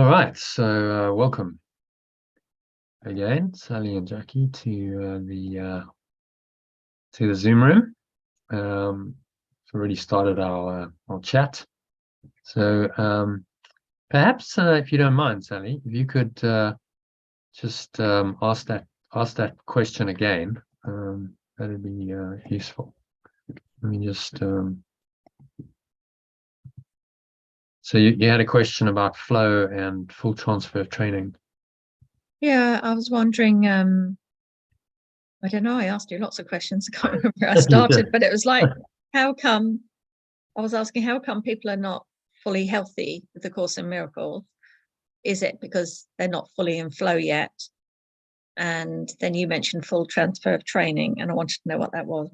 All right, so welcome again, Sally and Jackie, to the Zoom room. We've already started our chat. So perhaps, if you don't mind, Sally, if you could just ask that question again, that'd be useful. Let me just. So you had a question about flow and full transfer of training. Yeah, I was wondering, I don't know, I asked you lots of questions. I can't remember where I started, but it was like, I was asking, how come people are not fully healthy with the Course in Miracles? Is it because they're not fully in flow yet? And then you mentioned full transfer of training, and I wanted to know what that was.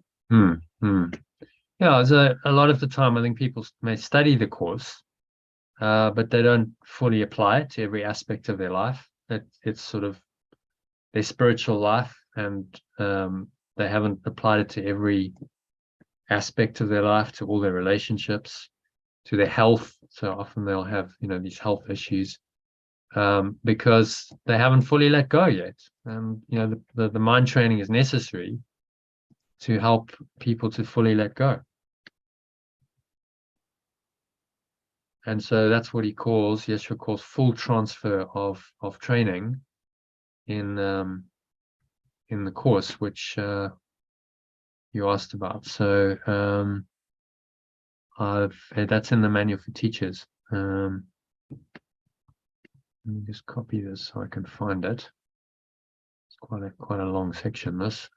Yeah, so a lot of the time, I think people may study the course, but they don't fully apply it to every aspect of their life. It's sort of their spiritual life, and they haven't applied it to every aspect of their life, to all their relationships, to their health. So often they'll have, these health issues because they haven't fully let go yet. And the mind training is necessary to help people to fully let go. And so that's what Yeshua calls full transfer of training in the course, which you asked about. So that's in the manual for teachers. Let me just copy this so I can find it. It's quite a long section. This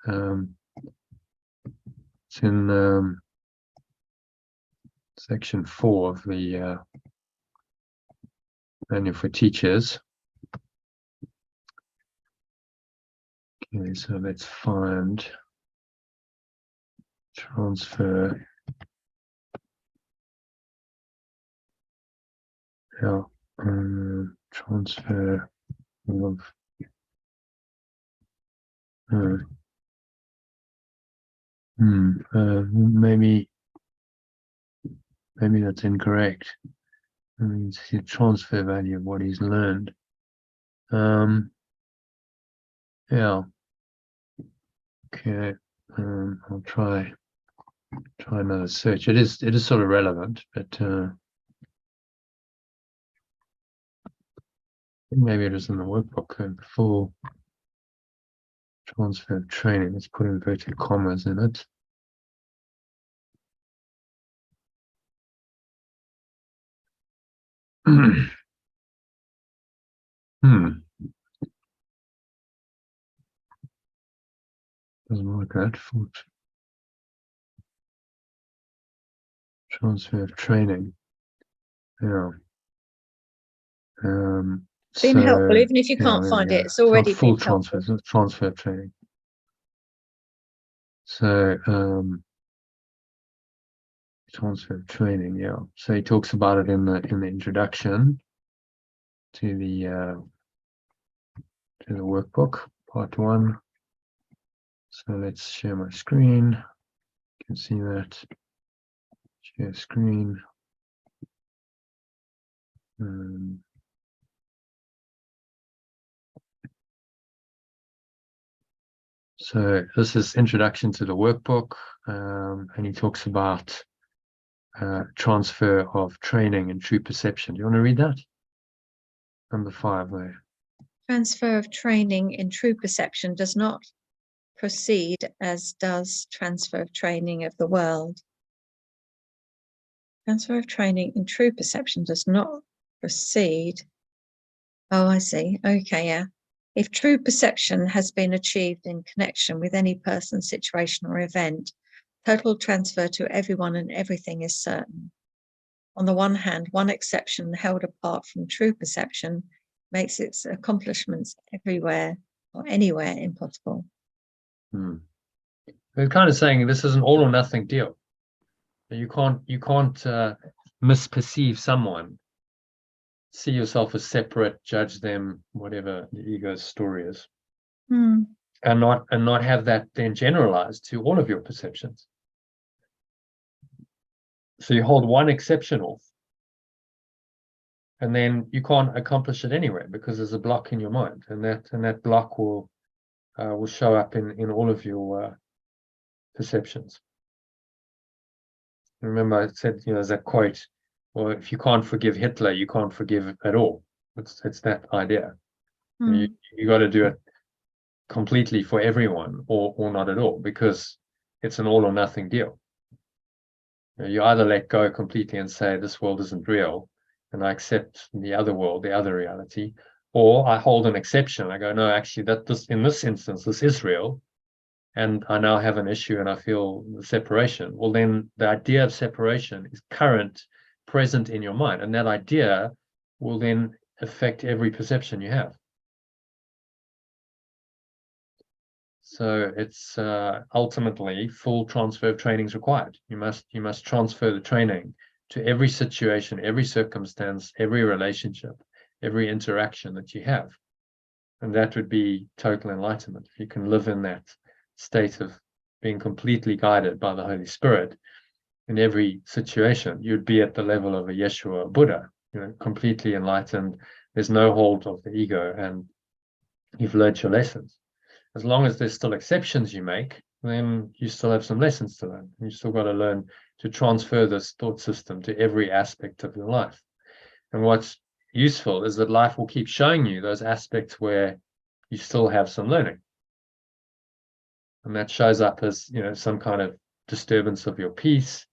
it's in section 4 of the manual for teachers. Okay, so let's find transfer. Yeah, transfer of maybe that's incorrect. I mean, it's the transfer value of what he's learned. Yeah. Okay. I'll try another search. It is sort of relevant, but maybe it is in the workbook. Full transfer of training. Let's put inverted commas in it. Doesn't look that. Full transfer of training. Yeah. Been helpful, even if you can't find it. It's already full been transfer of training. So transfer of training, yeah. So he talks about it in the introduction to the workbook, part 1. So let's share my screen. You can see that. Share screen. So this is introduction to the workbook, and he talks about transfer of training and true perception. Do you want to read that? Number 5 there. Transfer of training in true perception does not proceed as does transfer of training of the world. Transfer of training in true perception does not proceed. Oh, I see. Okay, yeah. If true perception has been achieved in connection with any person, situation, or event, total transfer to everyone and everything is certain. On the one hand, one exception held apart from true perception makes its accomplishments everywhere or anywhere impossible. We're kind of saying this is an all or nothing deal. You can't misperceive someone, see yourself as separate, judge them, whatever the ego's story is, and not have that then generalized to all of your perceptions. So you hold one exception off, and then you can't accomplish it anywhere because there's a block in your mind, and that block will show up in all of your perceptions. Remember, I said, there's that quote, well, if you can't forgive Hitler, you can't forgive at all. It's that idea. You got to do it completely for everyone, or not at all, because it's an all or nothing deal. You either let go completely and say, this world isn't real, and I accept the other world, the other reality, or I hold an exception. I go, no, actually, in this instance, this is real, and I now have an issue and I feel the separation. Well, then the idea of separation is present in your mind, and that idea will then affect every perception you have. So it's ultimately full transfer of training is required. You must transfer the training to every situation, every circumstance, every relationship, every interaction that you have. And that would be total enlightenment. If you can live in that state of being completely guided by the Holy Spirit in every situation, you'd be at the level of a Yeshua, a Buddha, completely enlightened. There's no hold of the ego, and you've learned your lessons. As long as there's still exceptions you make, then you still have some lessons to learn. You still got to learn to transfer this thought system to every aspect of your life. And what's useful is that life will keep showing you those aspects where you still have some learning. And that shows up as, some kind of disturbance of your peace,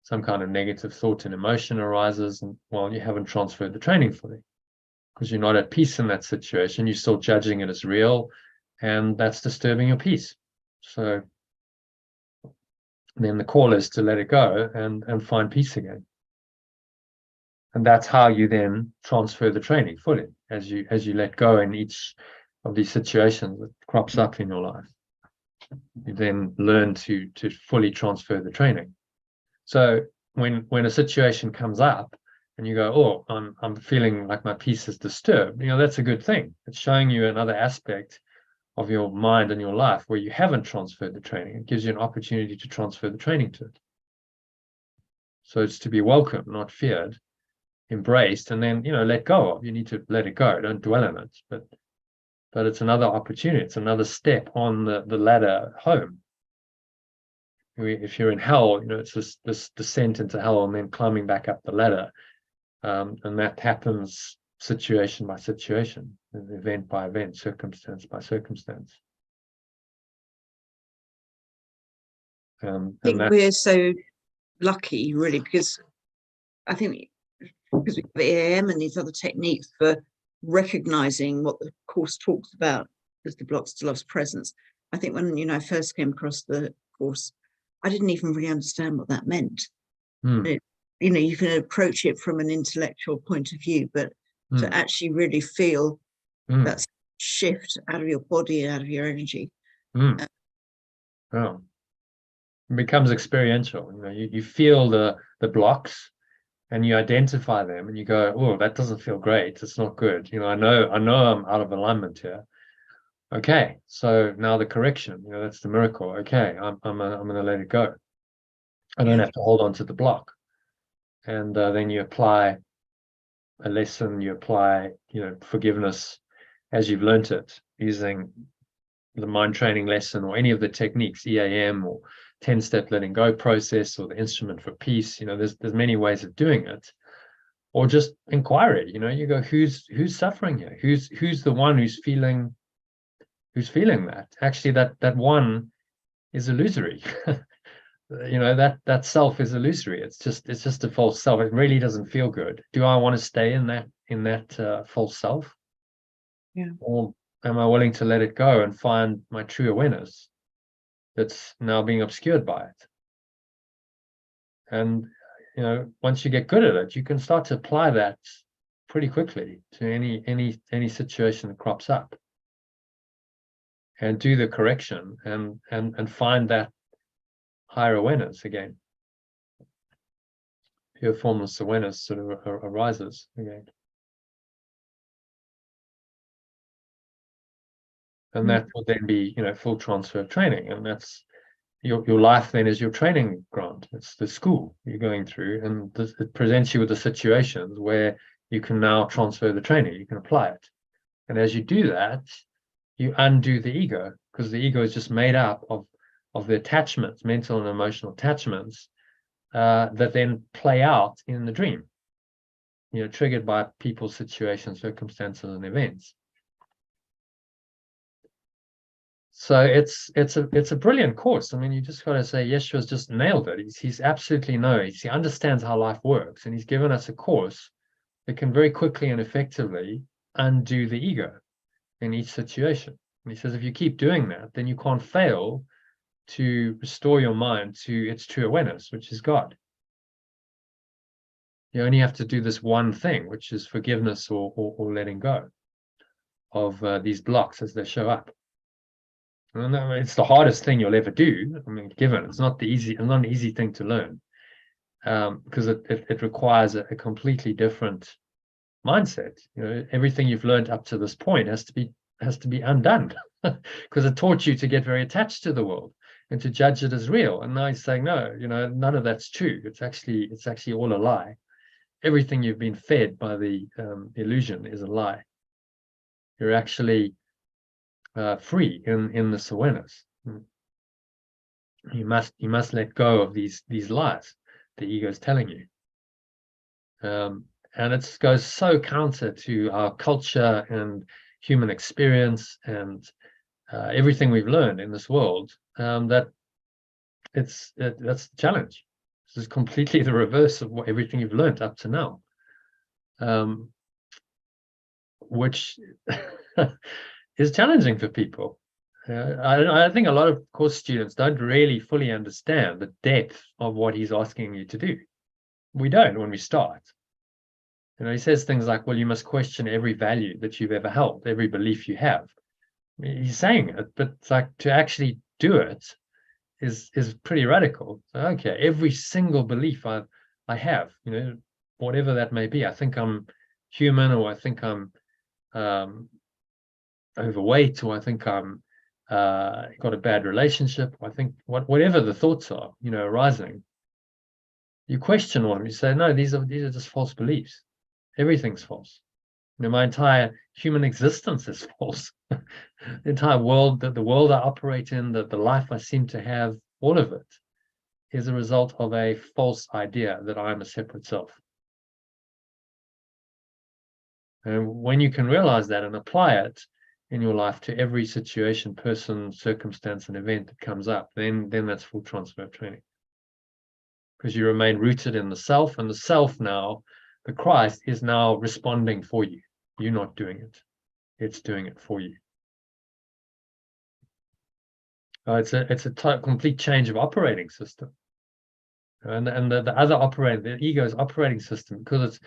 some kind of negative thought and emotion arises, and you haven't transferred the training fully, because you're not at peace in that situation. You're still judging it as real, and that's disturbing your peace. So then the call is to let it go and find peace again. And that's how you then transfer the training fully, as you let go in each of these situations that crops up in your life. You then learn to fully transfer the training. So when a situation comes up and you go, oh, I'm feeling like my peace is disturbed, that's a good thing. It's showing you another aspect of your mind and your life where you haven't transferred the training. It gives you an opportunity to transfer the training to it. So it's to be welcomed, not feared, embraced, and then let go of. You need to let it go. Don't dwell on it. But it's another opportunity. It's another step on the ladder home. If you're in hell, it's this descent into hell and then climbing back up the ladder, and that happens situation by situation, event by event, circumstance by circumstance. I think we're so lucky, really, because I think because we have EAM and these other techniques for recognizing what the course talks about as the blocks to love's presence. I think when I first came across the course, I didn't even really understand what that meant. You can approach it from an intellectual point of view, but to actually really feel that shift out of your body and out of your energy. It becomes experiential. You feel the blocks and you identify them and you go, oh, that doesn't feel great. It's not good. I know I'm out of alignment here. Okay, so now the correction, that's the miracle. Okay, I'm going to let it go. I don't have to hold on to the block. And then you apply a lesson, you apply, forgiveness as you've learnt it, using the mind training lesson or any of the techniques, EAM or 10-step letting go process or the instrument for peace. There's many ways of doing it. Or just inquiry, you go, who's suffering here? Who's the one who's feeling that? Actually, that one is illusory. That self is illusory. It's just a false self. It really doesn't feel good. Do I want to stay in that false self? Yeah. Or am I willing to let it go and find my true awareness that's now being obscured by it? And once you get good at it, you can start to apply that pretty quickly to any situation that crops up, and do the correction and find that higher awareness again. Pure formless awareness sort of arises again. And that will then be, full transfer of training. And that's your life then is your training ground. It's the school you're going through, and it presents you with the situations where you can now transfer the training, you can apply it. And as you do that, you undo the ego, because the ego is just made up of the attachments, mental and emotional attachments, that then play out in the dream, triggered by people, situations, circumstances, and events. So it's a brilliant course. I mean, you just got to say Yeshua's just nailed it. He's absolutely knows. He understands how life works, and he's given us a course that can very quickly and effectively undo the ego in each situation. And he says, if you keep doing that, then you can't fail to restore your mind to its true awareness, which is God. You only have to do this one thing, which is forgiveness or letting go of these blocks as they show up. And it's the hardest thing you'll ever do. I mean, given it's not an easy thing to learn, because it requires a completely different mindset. Everything you've learned up to this point has to be undone, because it taught you to get very attached to the world and to judge it as real. And now he's saying, no, none of that's true. It's actually all a lie. Everything you've been fed by the illusion is a lie. You're actually free in this awareness. You must let go of these lies the ego is telling you, and it goes so counter to our culture and human experience and everything we've learned in this world, that that's the challenge. This is completely the reverse of everything you've learned up to now, which is challenging for people. I think a lot of course students don't really fully understand the depth of what he's asking you to do. We don't when we start. He says things like, well, you must question every value that you've ever held, every belief you have. He's saying it, but it's like to actually do it is pretty radical. So, okay, every single belief I have, whatever that may be. I think I'm human, or I think I'm overweight, or I think I'm got a bad relationship, or I think whatever the thoughts are, arising. You question one, you say, no, these are just false beliefs. Everything's false. My entire human existence is false. The entire world, the world I operate in, the life I seem to have, all of it is a result of a false idea that I'm a separate self. And when you can realize that and apply it in your life to every situation, person, circumstance, and event that comes up, then that's full transfer training. Because you remain rooted in the self, and the self now, the Christ, is now responding for you. You're not doing it. It's doing it for you. It's a complete change of operating system. And the other the ego's operating system, because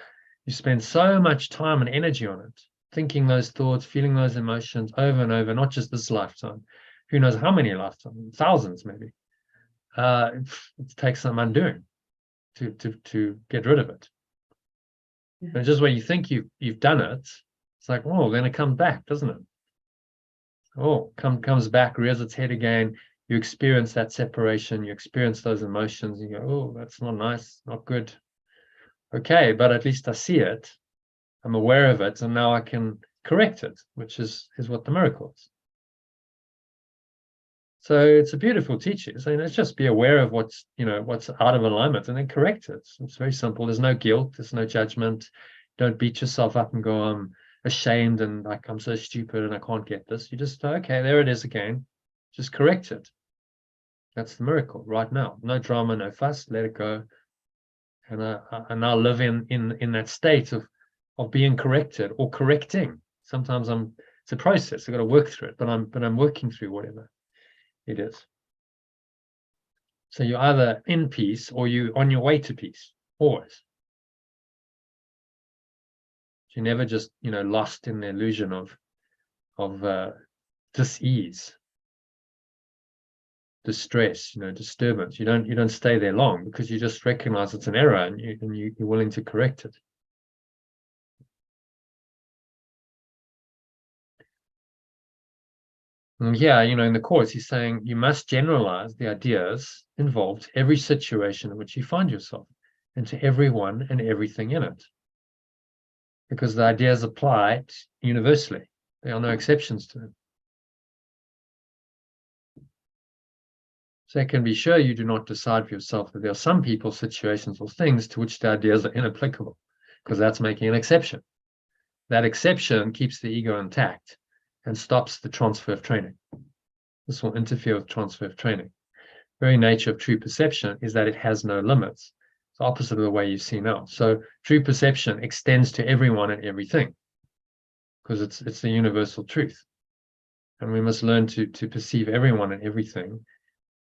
you spend so much time and energy on it, thinking those thoughts, feeling those emotions over and over, not just this lifetime. Who knows how many lifetimes, thousands maybe. It takes some undoing to get rid of it. And just when you think you've done it, it's like, oh, then it comes back, doesn't it? Oh, comes back, rears its head again. You experience that separation, you experience those emotions, you go, oh, that's not nice, not good. Okay, but at least I see it, I'm aware of it, and now I can correct it, which is what the miracle is. So it's a beautiful teaching. So let's just be aware of what's out of alignment and then correct it. It's very simple. There's no guilt, there's no judgment. Don't beat yourself up and go, I'm ashamed and like I'm so stupid and I can't get this. You just, okay, there it is again. Just correct it. That's the miracle right now. No drama, no fuss, let it go. And I now live in that state of being corrected or correcting. Sometimes it's a process. I've got to work through it, but I'm working through whatever it is. So you're either in peace or you're on your way to peace, always. You're never just lost in the illusion of dis-ease, distress, disturbance. You don't stay there long because you just recognize it's an error and you're willing to correct it. And yeah, in the course, he's saying you must generalize the ideas involved to every situation in which you find yourself and to everyone and everything in it. because the ideas apply universally. There are no exceptions to them. Second, be sure you do not decide for yourself that there are some people, situations, or things to which the ideas are inapplicable, because that's making an exception. That exception keeps the ego intact and stops the transfer of training. This will interfere with transfer of training. The very nature of true perception is that it has no limits. It's the opposite of the way you see now. So true perception extends to everyone and everything, because it's the universal truth. And we must learn to perceive everyone and everything,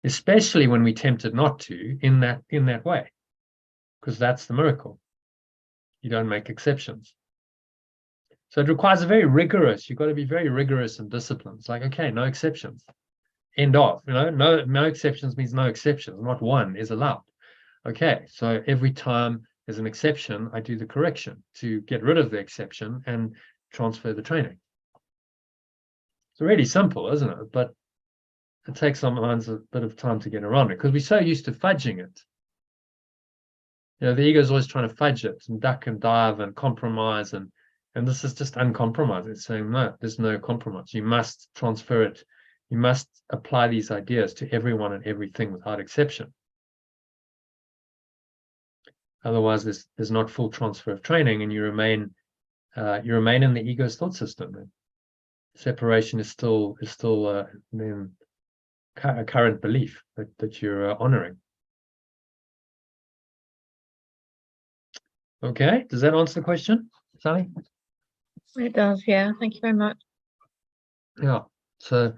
especially when we're tempted not to, in that way, because that's the miracle. You don't make exceptions. So it requires a very rigorous, you've got to be very rigorous and disciplined. It's like, okay, no exceptions. End of, no exceptions means no exceptions. Not one is allowed. Okay, so every time there's an exception, I do the correction to get rid of the exception and transfer the training. It's really simple, isn't it? But it takes sometimes a bit of time to get around it because we're so used to fudging it. The ego is always trying to fudge it and duck and dive and compromise, and this is just uncompromised. It's saying, no, there's no compromise. You must transfer it. You must apply these ideas to everyone and everything without exception. Otherwise, there's not full transfer of training, and you remain in the ego's thought system. And separation is still then a current belief that you're honoring. Okay, does that answer the question, Sally? It does, yeah. Thank you very much. Yeah. So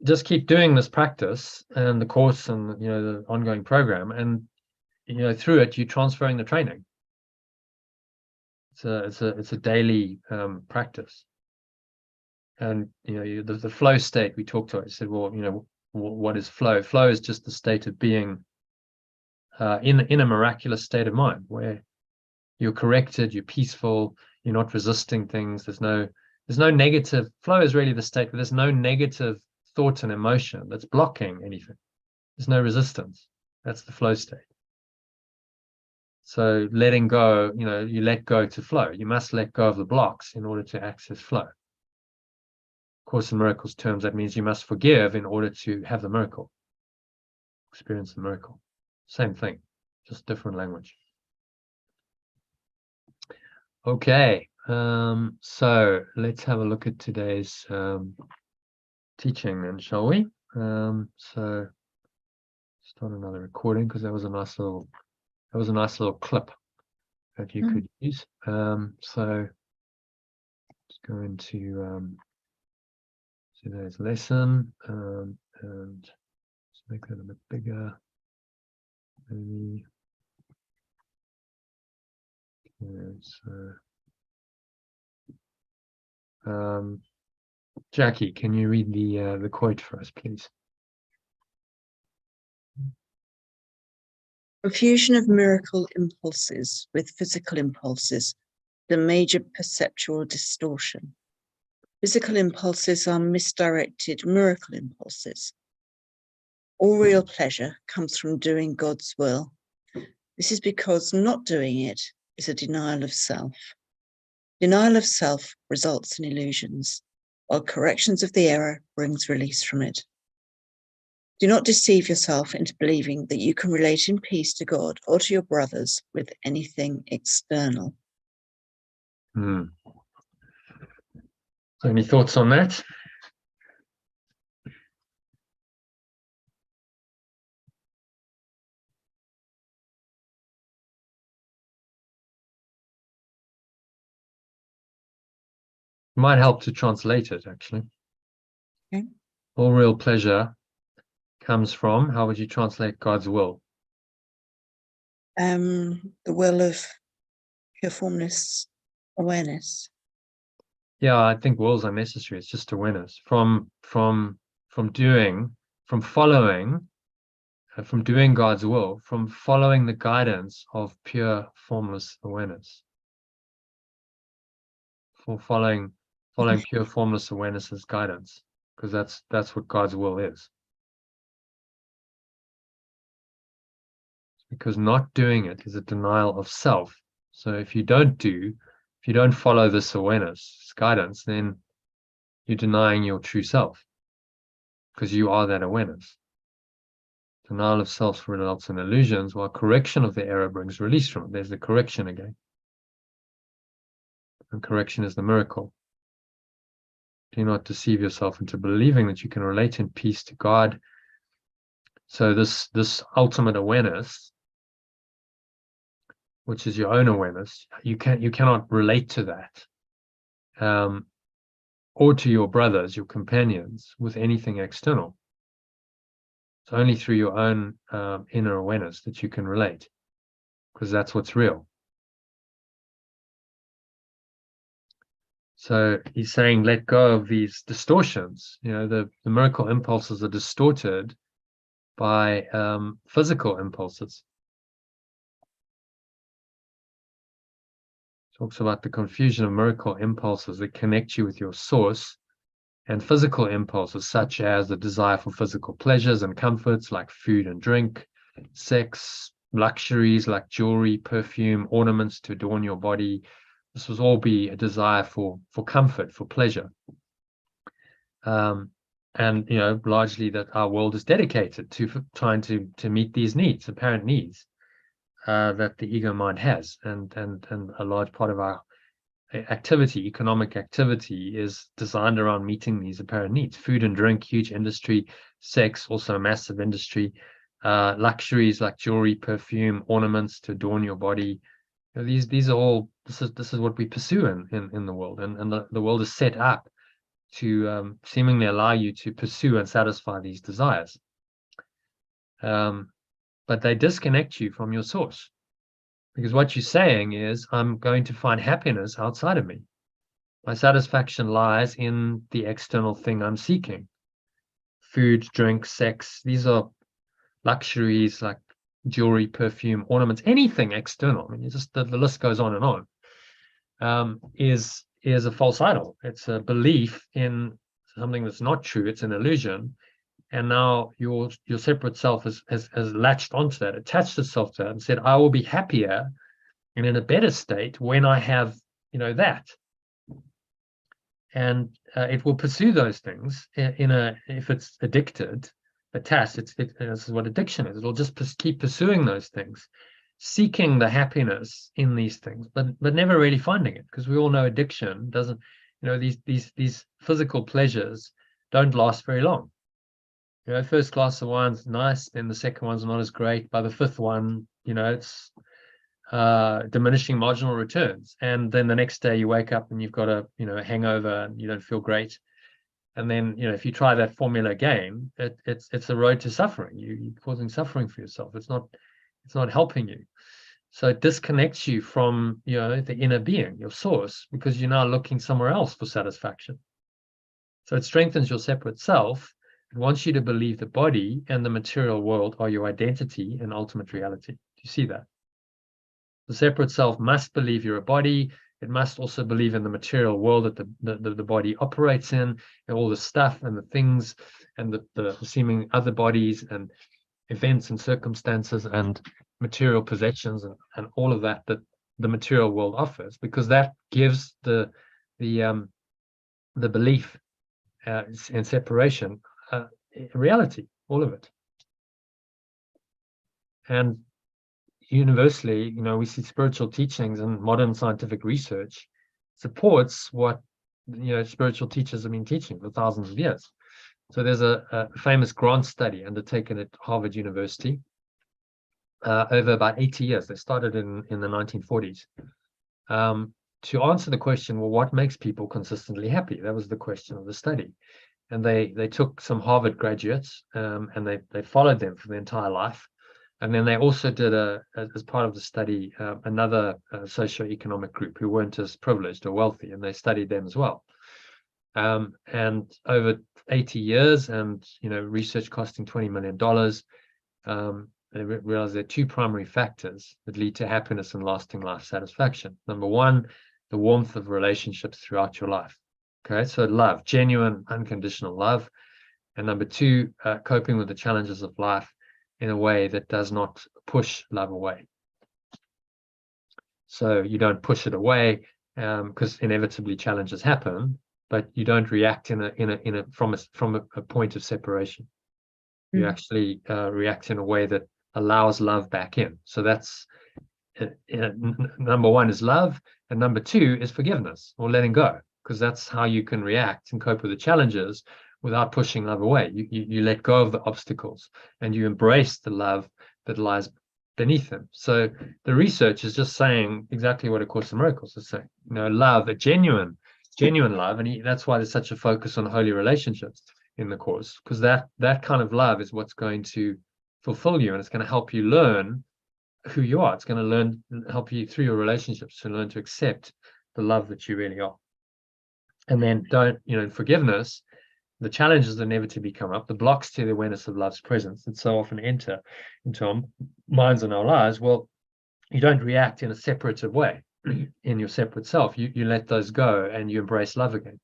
just keep doing this practice and the course and the ongoing program, and through it you're transferring the training. It's a daily practice. And the flow state we talked about. I said, well, what is flow? Flow is just the state of being in a miraculous state of mind where you're corrected, you're peaceful, you're not resisting things. There's no negative. Flow is really the state where there's no negative thought and emotion that's blocking anything. There's no resistance. That's the flow state. So letting go, you let go to flow. You must let go of the blocks in order to access flow. Course in Miracles terms, that means you must forgive in order to have the miracle, experience the miracle. Same thing, just different language. Okay, so let's have a look at today's teaching then, shall we? So start another recording because that was a nice little clip that you could use. So let's go into today's lesson, and let's make that a bit bigger. Maybe. Okay, so Jackie, can you read the quote for us, please? Confusion of miracle impulses with physical impulses, the major perceptual distortion. Physical impulses are misdirected miracle impulses. All real pleasure comes from doing God's will. This is because not doing it is a denial of self. Denial of self results in illusions, while corrections of the error brings release from it. Do not deceive yourself into believing that you can relate in peace to God or to your brothers with anything external. So any thoughts on that? It might help to translate it, actually. Okay. All real pleasure comes from, how would you translate God's will? The will of pure formless awareness. Yeah, I think wills are necessary. It's just awareness from doing God's will, from following the guidance of pure formless awareness. For following pure formless awareness's guidance, because that's what God's will is. Because not doing it is a denial of self. So if you don't do, If you don't follow this awareness, this guidance, then you're denying your true self, because you are that awareness. Denial of self results in illusions, while correction of the error brings release from it. There's the correction again. And correction is the miracle. Do not deceive yourself into believing that you can relate in peace to God. So this ultimate awareness, which is your own awareness, you cannot relate to that, or to your brothers, your companions, with anything external. It's only through your own inner awareness that you can relate, because that's what's real. So he's saying, let go of these distortions. You know, the miracle impulses are distorted by physical impulses. Talks about the confusion of miracle impulses that connect you with your source, and physical impulses such as the desire for physical pleasures and comforts like food and drink, sex, luxuries like jewelry, perfume, ornaments to adorn your body. This will all be a desire for comfort, for pleasure. And, you know, largely that our world is dedicated to trying to meet these needs, apparent needs, that the ego mind has. And a large part of our activity, economic activity, is designed around meeting these apparent needs. Food and drink, huge industry. Sex, also a massive industry. Luxuries like jewelry, perfume, ornaments to adorn your body. You know, these are all, this is what we pursue in the world, and the world is set up to seemingly allow you to pursue and satisfy these desires, but they disconnect you from your source, because what you're saying is, I'm going to find happiness outside of me. My satisfaction lies in the external thing I'm seeking. Food, drink, sex, these are luxuries like jewelry, perfume, ornaments, anything external. I mean, it's just the list goes on and on. Is a false idol. It's a belief in something that's not true. It's an illusion, and now your separate self has latched onto that, attached itself to that, and said, I will be happier and in a better state when I have, you know, that. And it will pursue those things if it's addicted, attached. This is what addiction is. It'll just keep pursuing those things, seeking the happiness in these things, but never really finding it, because we all know addiction doesn't, you know, these physical pleasures don't last very long. You know, first glass of wine's nice, then the second one's not as great. By the fifth one, you know, it's diminishing marginal returns, and then the next day you wake up and you've got a hangover and you don't feel great. And then, you know, if you try that formula again, it's a road to suffering. You're causing suffering for yourself. It's not helping you. So it disconnects you from, you know, the inner being, your source, because you're now looking somewhere else for satisfaction. So it strengthens your separate self. It wants you to believe the body and the material world are your identity and ultimate reality. Do you see that? The separate self must believe you're a body. It must also believe in the material world that the body operates in, and all the stuff and the things and the seeming other bodies and events and circumstances and material possessions and all of that the material world offers, because that gives the belief in separation reality, all of it. And universally, you know, we see spiritual teachings and modern scientific research supports what, you know, spiritual teachers have been teaching for thousands of years. So there's a famous grant study undertaken at Harvard University over about 80 years. They started in the 1940s to answer the question, well, what makes people consistently happy? That was the question of the study. And they took some Harvard graduates and they followed them for their entire life. And then they also did, as part of the study, another socioeconomic group who weren't as privileged or wealthy, and they studied them as well. And over 80 years, and, you know, research costing $20 million, they realized there are two primary factors that lead to happiness and lasting life satisfaction. Number one, the warmth of relationships throughout your life. Okay, so love, genuine, unconditional love. And number two, coping with the challenges of life in a way that does not push love away. So you don't push it away because inevitably challenges happen, but you don't react from a point of separation. You actually react in a way that allows love back in. So that's number one is love, and number two is forgiveness or letting go, because that's how you can react and cope with the challenges without pushing love away. You let go of the obstacles and you embrace the love that lies beneath them. So the research is just saying exactly what A Course in Miracles is saying. Love, a genuine love, and that's why there's such a focus on holy relationships in the Course, because that kind of love is what's going to fulfill you, and it's going to help you learn who you are. It's going to help you through your relationships to learn to accept the love that you really are. And then forgiveness, the challenges that inevitably come up, the blocks to the awareness of love's presence that so often enter into our minds and our lives. Well, you don't react in a separative way in your separate self. You let those go and you embrace love again.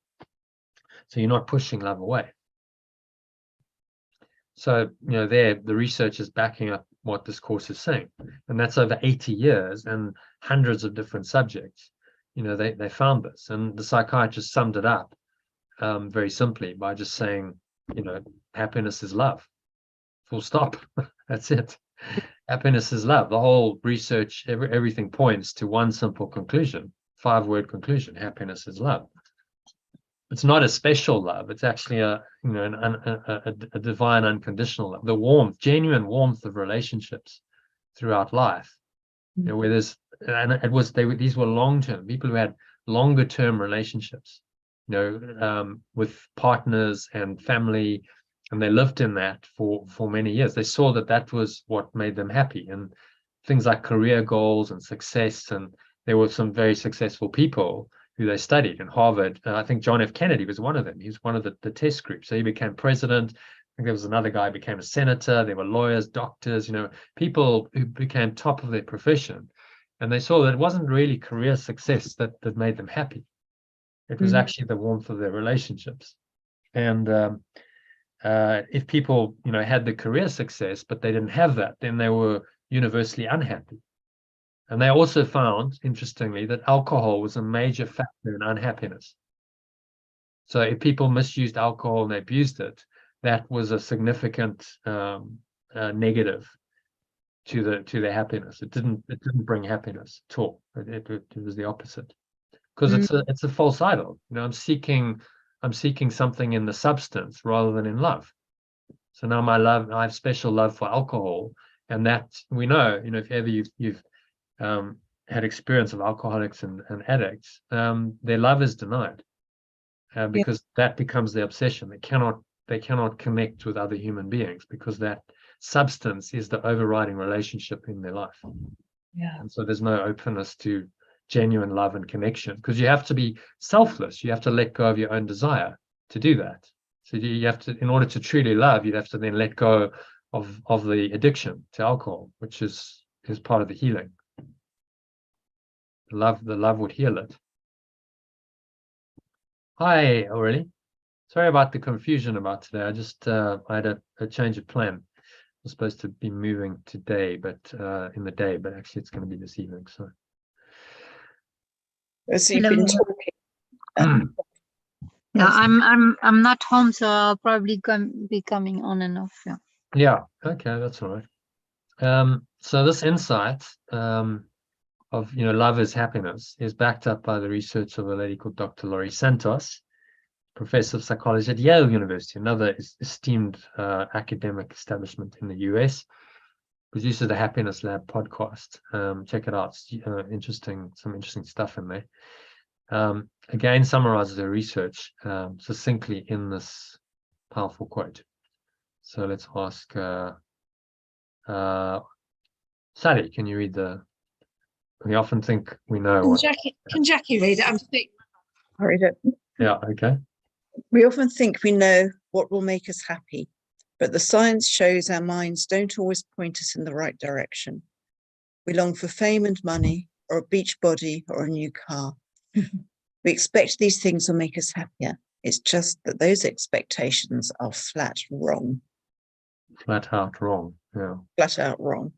So you're not pushing love away. So, the research is backing up what this course is saying. And that's over 80 years and hundreds of different subjects. They found this, and the psychiatrist summed it up very simply by just saying, happiness is love. Full stop. That's it. Happiness is love. The whole research, everything points to one simple conclusion, 5-word conclusion: happiness is love. It's not a special love. It's actually a divine unconditional love. The warmth, genuine warmth of relationships throughout life. Where there's, and these were long-term, people who had longer-term relationships, with partners and family, and they lived in that for many years. They saw that was what made them happy, and things like career goals and success. And there were some very successful people who they studied in Harvard. I think John F. Kennedy was one of them. He was one of the test group. So he became president. I think there was another guy who became a senator. There were lawyers, doctors, people who became top of their profession. And they saw that it wasn't really career success that made them happy. It was actually the warmth of their relationships. And if people, had the career success, but they didn't have that, then they were universally unhappy. And they also found, interestingly, that alcohol was a major factor in unhappiness. So if people misused alcohol and they abused it, that was a significant negative to their happiness. It didn't bring happiness at all. It was the opposite, because it's a false idol. I'm seeking something in the substance rather than in love. So now I have special love for alcohol, and that we know, if ever you've had experience of alcoholics and addicts, their love is denied because that becomes their obsession. They cannot connect with other human beings because that substance is the overriding relationship in their life. And so there's no openness to genuine love and connection, because you have to be selfless. You have to let go of your own desire to do that. So you have to, in order to truly love, you'd have to then let go of the addiction to alcohol, which is part of the healing. The love would heal it. Hi, Aurelie. Sorry about the confusion about today. I just I had a change of plan. I was supposed to be moving today, but in the day, but actually it's going to be this evening. So as you've been talking. Yeah, I'm not home, so I'll probably be coming on and off. Yeah. Okay, that's all right. So this insight of love is happiness is backed up by the research of a lady called Dr. Laurie Santos, professor of psychology at Yale University, another esteemed academic establishment in the US. Produces the Happiness Lab podcast. Check it out. It's some interesting stuff in there. Again, summarizes her research succinctly in this powerful quote. So let's ask Sally, can you read we often think we know. Can Jackie read it? I read it. Yeah, okay. We often think we know what will make us happy, but the science shows our minds don't always point us in the right direction. We long for fame and money, or a beach body, or a new car. We expect these things will make us happier. It's just that those expectations are flat wrong. Flat out wrong, yeah. Flat out wrong.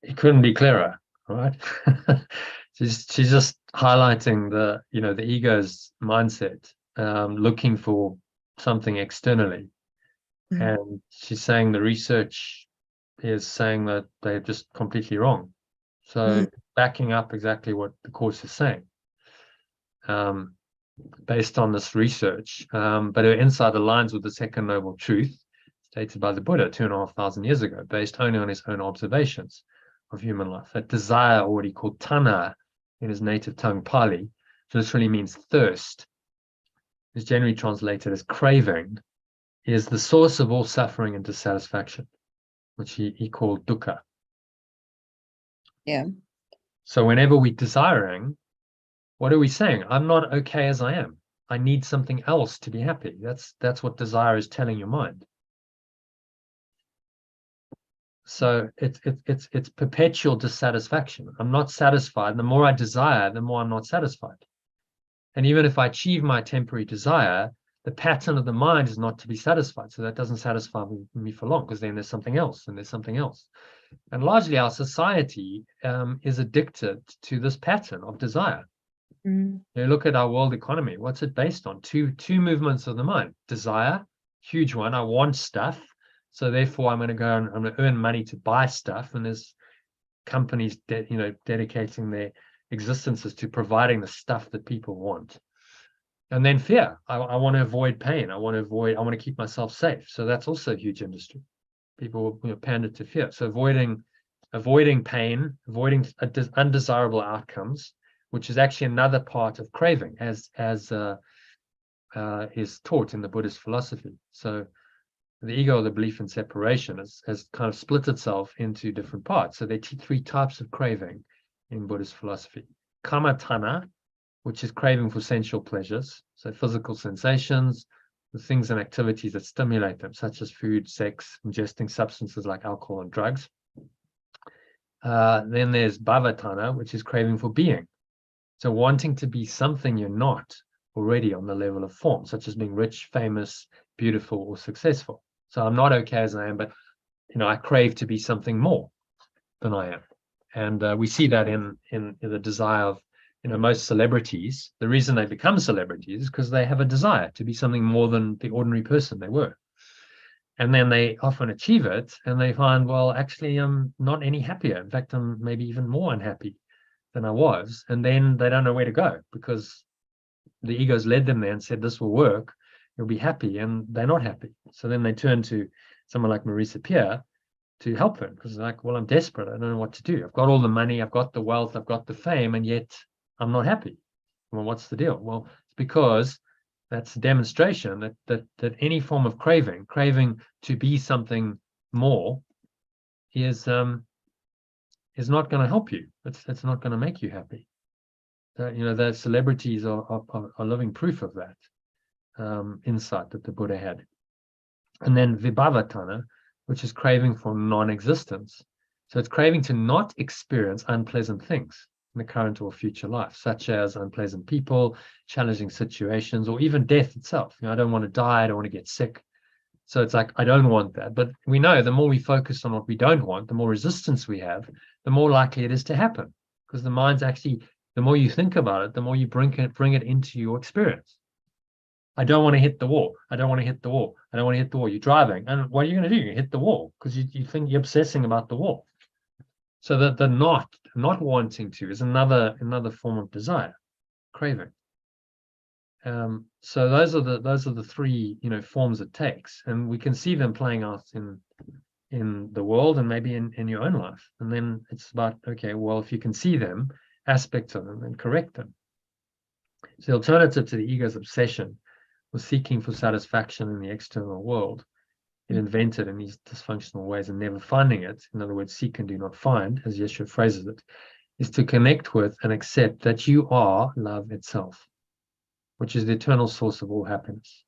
It couldn't be clearer, right? She's just highlighting the, you know, the ego's mindset, looking for something externally. And she's saying the research is saying that they're just completely wrong. So backing up exactly what the Course is saying, based on this research. But her insight aligns with the second noble truth stated by the Buddha 2,500 years ago, based only on his own observations of human life. That desire, or what he called tanha in his native tongue Pali, literally means thirst, is generally translated as craving, is the source of all suffering and dissatisfaction, which he called dukkha. Yeah. So whenever we're desiring, what are we saying? I'm not okay as I am. I need something else to be happy. That's what desire is telling your mind. So it's perpetual dissatisfaction. I'm not satisfied. The more I desire, the more I'm not satisfied. And even if I achieve my temporary desire, the pattern of the mind is not to be satisfied. So that doesn't satisfy me for long, because then there's something else and there's something else. And largely our society is addicted to this pattern of desire. You look at our world economy. What's it based on? Two movements of the mind. Desire, huge one. I want stuff. So therefore I'm going to go and I'm going to earn money to buy stuff. And there's companies dedicating their existences to providing the stuff that people want. And then fear. I want to avoid pain. I want to keep myself safe. So that's also a huge industry. People pander to fear. So avoiding pain, avoiding undesirable outcomes, which is actually another part of craving, as is taught in the Buddhist philosophy. So the ego, the belief in separation, has kind of split itself into different parts. So there are three types of craving in Buddhist philosophy. Kama tanha, which is craving for sensual pleasures, so physical sensations, the things and activities that stimulate them, such as food, sex, ingesting substances like alcohol and drugs. Then there's bhava tanha, which is craving for being. So wanting to be something you're not already on the level of form, such as being rich, famous, beautiful, or successful. So I'm not okay as I am, but I crave to be something more than I am. And we see that in the desire of most celebrities. The reason they become celebrities is because they have a desire to be something more than the ordinary person they were. And then they often achieve it and they find, well, actually, I'm not any happier. In fact, I'm maybe even more unhappy than I was. And then they don't know where to go because the ego's led them there and said, this will work, you'll be happy. And they're not happy. So then they turn to someone like Marisa Peer to help them because they're like, well, I'm desperate. I don't know what to do. I've got all the money, I've got the wealth, I've got the fame, and yet I'm not happy. Well, what's the deal? Well, it's because that's a demonstration that any form of craving to be something more is not going to help you. It's not going to make you happy. The celebrities are living proof of that insight that the Buddha had. And then vibhava tanha, which is craving for non-existence. So it's craving to not experience unpleasant things in the current or future life, such as unpleasant people, challenging situations, or even death itself. I don't want to die, I don't want to get sick. So it's like, I don't want that. But we know the more we focus on what we don't want, the more resistance we have, the more likely it is to happen. Because the mind's actually, the more you think about it, the more you bring it into your experience. I don't want to hit the wall. I don't want to hit the wall. I don't want to hit the wall. You're driving. And what are you going to do? You hit the wall because you think you're obsessing about the wall. So that the not wanting to is another form of desire, craving. So those are the three forms it takes, and we can see them playing out in the world and maybe in your own life. And then it's about, okay, well, if you can see them, aspects of them, and correct them. So the alternative to the ego's obsession was seeking for satisfaction in the external world. It invented in these dysfunctional ways and never finding it. In other words, seek and do not find, as Yeshua phrases it, is to connect with and accept that you are love itself, which is the eternal source of all happiness.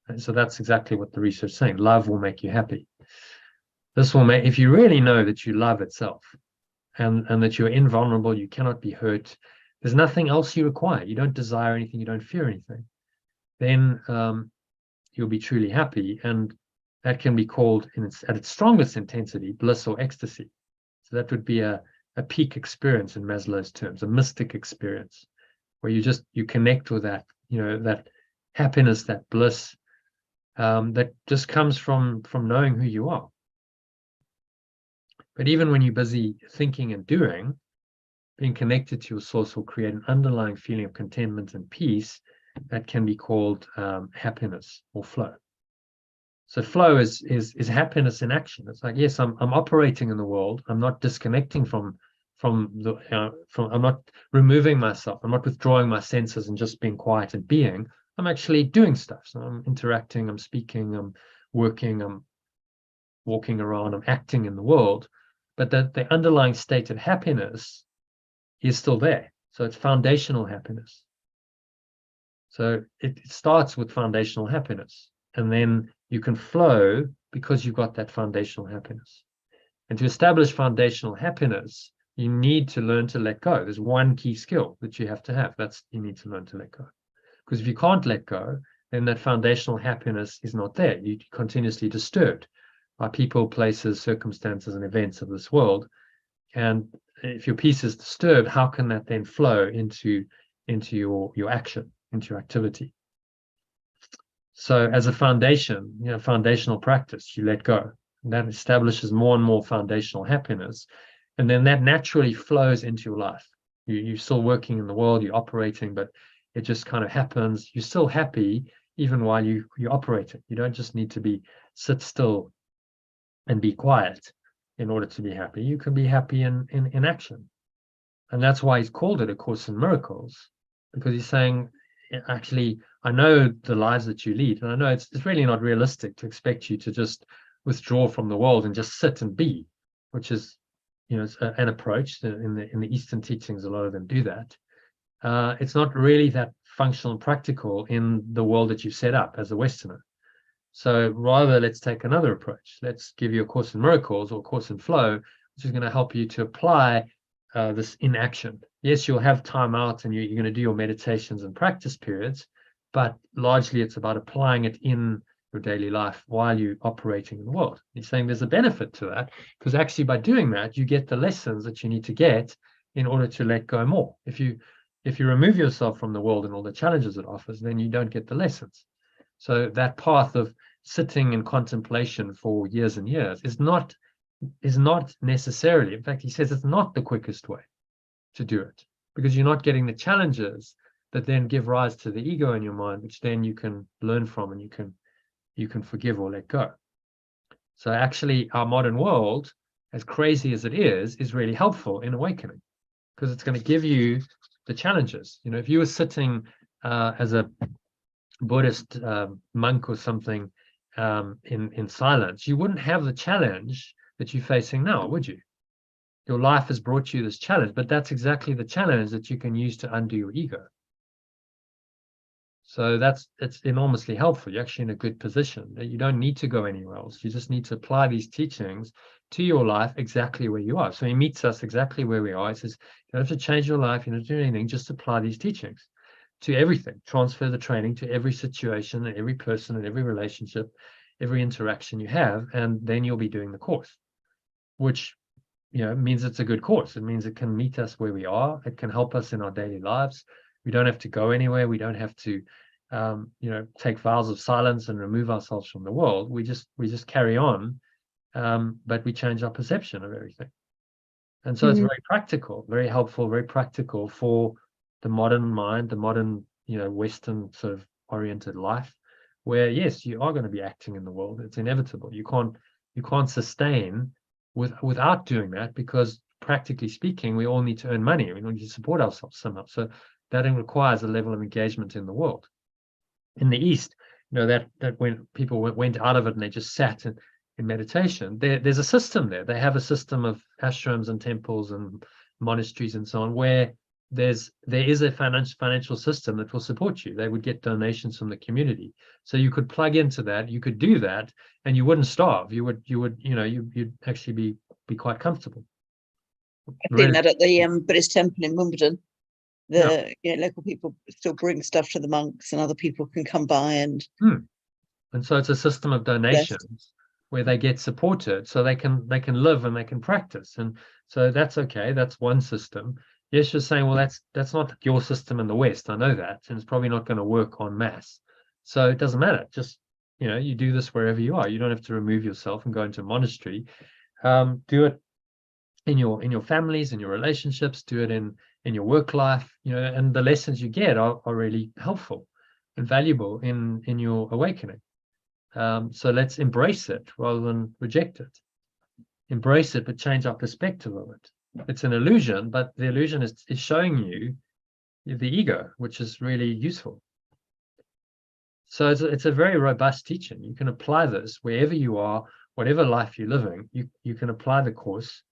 And so that's exactly what the research is saying. Love will make you happy. This will make, if you really know that you love itself and that you're invulnerable, you cannot be hurt, there's nothing else you require. You don't desire anything, you don't fear anything. Then you'll be truly happy. And that can be called, at its strongest intensity, bliss or ecstasy. So that would be a a peak experience in Maslow's terms, a mystic experience, where you connect with that, that happiness, that bliss, that just comes from knowing who you are. But even when you're busy thinking and doing, being connected to your source will create an underlying feeling of contentment and peace that can be called happiness or flow. So flow is happiness in action. It's like, yes, I'm operating in the world. I'm not disconnecting from I'm not removing myself. I'm not withdrawing my senses and just being quiet and being. I'm actually doing stuff. So I'm interacting, I'm speaking, I'm working, I'm walking around, I'm acting in the world. But the underlying state of happiness is still there. So it's foundational happiness. So it starts with foundational happiness, and then you can flow because you've got that foundational happiness. And to establish foundational happiness, you need to learn to let go. There's one key skill that you have to have. That's, you need to learn to let go. Because if you can't let go, then that foundational happiness is not there. You're continuously disturbed by people, places, circumstances, and events of this world. And if your peace is disturbed, how can that then flow into your action, into your activity? So as a foundation, foundational practice, you let go. And that establishes more and more foundational happiness. And then that naturally flows into your life. You're still working in the world, you're operating, but it just kind of happens. You're still happy even while you're operating. You don't just need to sit still and be quiet in order to be happy. You can be happy in action. And that's why he's called it A Course in Miracles, because he's saying, actually, I know the lives that you lead, and I know it's really not realistic to expect you to just withdraw from the world and just sit and be, which is, it's an approach. In the Eastern teachings, a lot of them do that. It's not really that functional and practical in the world that you've set up as a Westerner. So rather, let's take another approach. Let's give you A Course in Miracles or A Course in Flow, which is going to help you to apply this in action. Yes, you'll have time out and you're going to do your meditations and practice periods, but largely it's about applying it in your daily life while you're operating in the world. He's saying there's a benefit to that, because actually by doing that, you get the lessons that you need to get in order to let go more. If you remove yourself from the world and all the challenges it offers, then you don't get the lessons. So that path of sitting in contemplation for years and years is not necessarily, in fact, he says it's not the quickest way to do it, because you're not getting the challenges that then give rise to the ego in your mind, which then you can learn from and you can forgive or let go. So actually our modern world, as crazy as it is really helpful in awakening, because it's going to give you the challenges. If you were sitting as a Buddhist monk or something in silence, you wouldn't have the challenge that you're facing now, would you? Your life has brought you this challenge, but that's exactly the challenge that you can use to undo your ego. So it's enormously helpful. You're actually in a good position. You don't need to go anywhere else. You just need to apply these teachings to your life exactly where you are. So he meets us exactly where we are. He says, you don't have to change your life, you don't have to do anything, just apply these teachings to everything. Transfer the training to every situation and every person and every relationship, every interaction you have, and then you'll be doing the course, which means it's a good course. It means it can meet us where we are. It can help us in our daily lives. We don't have to go anywhere. We don't have to, take vows of silence and remove ourselves from the world. We just carry on, but we change our perception of everything. And so it's very practical, very helpful, very practical for the modern mind, the modern, Western sort of oriented life, where yes, you are going to be acting in the world. It's inevitable. You can't sustain without doing that, because practically speaking, we all need to earn money. We need to support ourselves somehow. So that requires a level of engagement in the world. In the East, that when people went out of it and they just sat in meditation, there's a system there. They have a system of ashrams and temples and monasteries and so on, where there is a financial system that will support you. They would get donations from the community, so you could plug into that. You could do that, and you wouldn't starve. You'd actually be quite comfortable. I've seen that at the Buddhist temple in Wimbledon. Local people still bring stuff to the monks, and other people can come by and so it's a system of donations where they get supported, so they can live and they can practice. And So that's okay. That's one system. Yes, you're saying, well, that's not your system in the West. I know that, and it's probably not going to work en masse. So it doesn't matter. Just, you do this wherever you are. You don't have to remove yourself and go into a monastery. Do it in your families, in your relationships. Do it in your work life. And the lessons you get are really helpful and valuable in your awakening. So let's embrace it rather than reject it. Embrace it, but change our perspective of it. It's an illusion, but the illusion is showing you the ego, which is really useful. So it's a very robust teaching. You can apply this wherever you are, whatever life you're living. You can apply the course,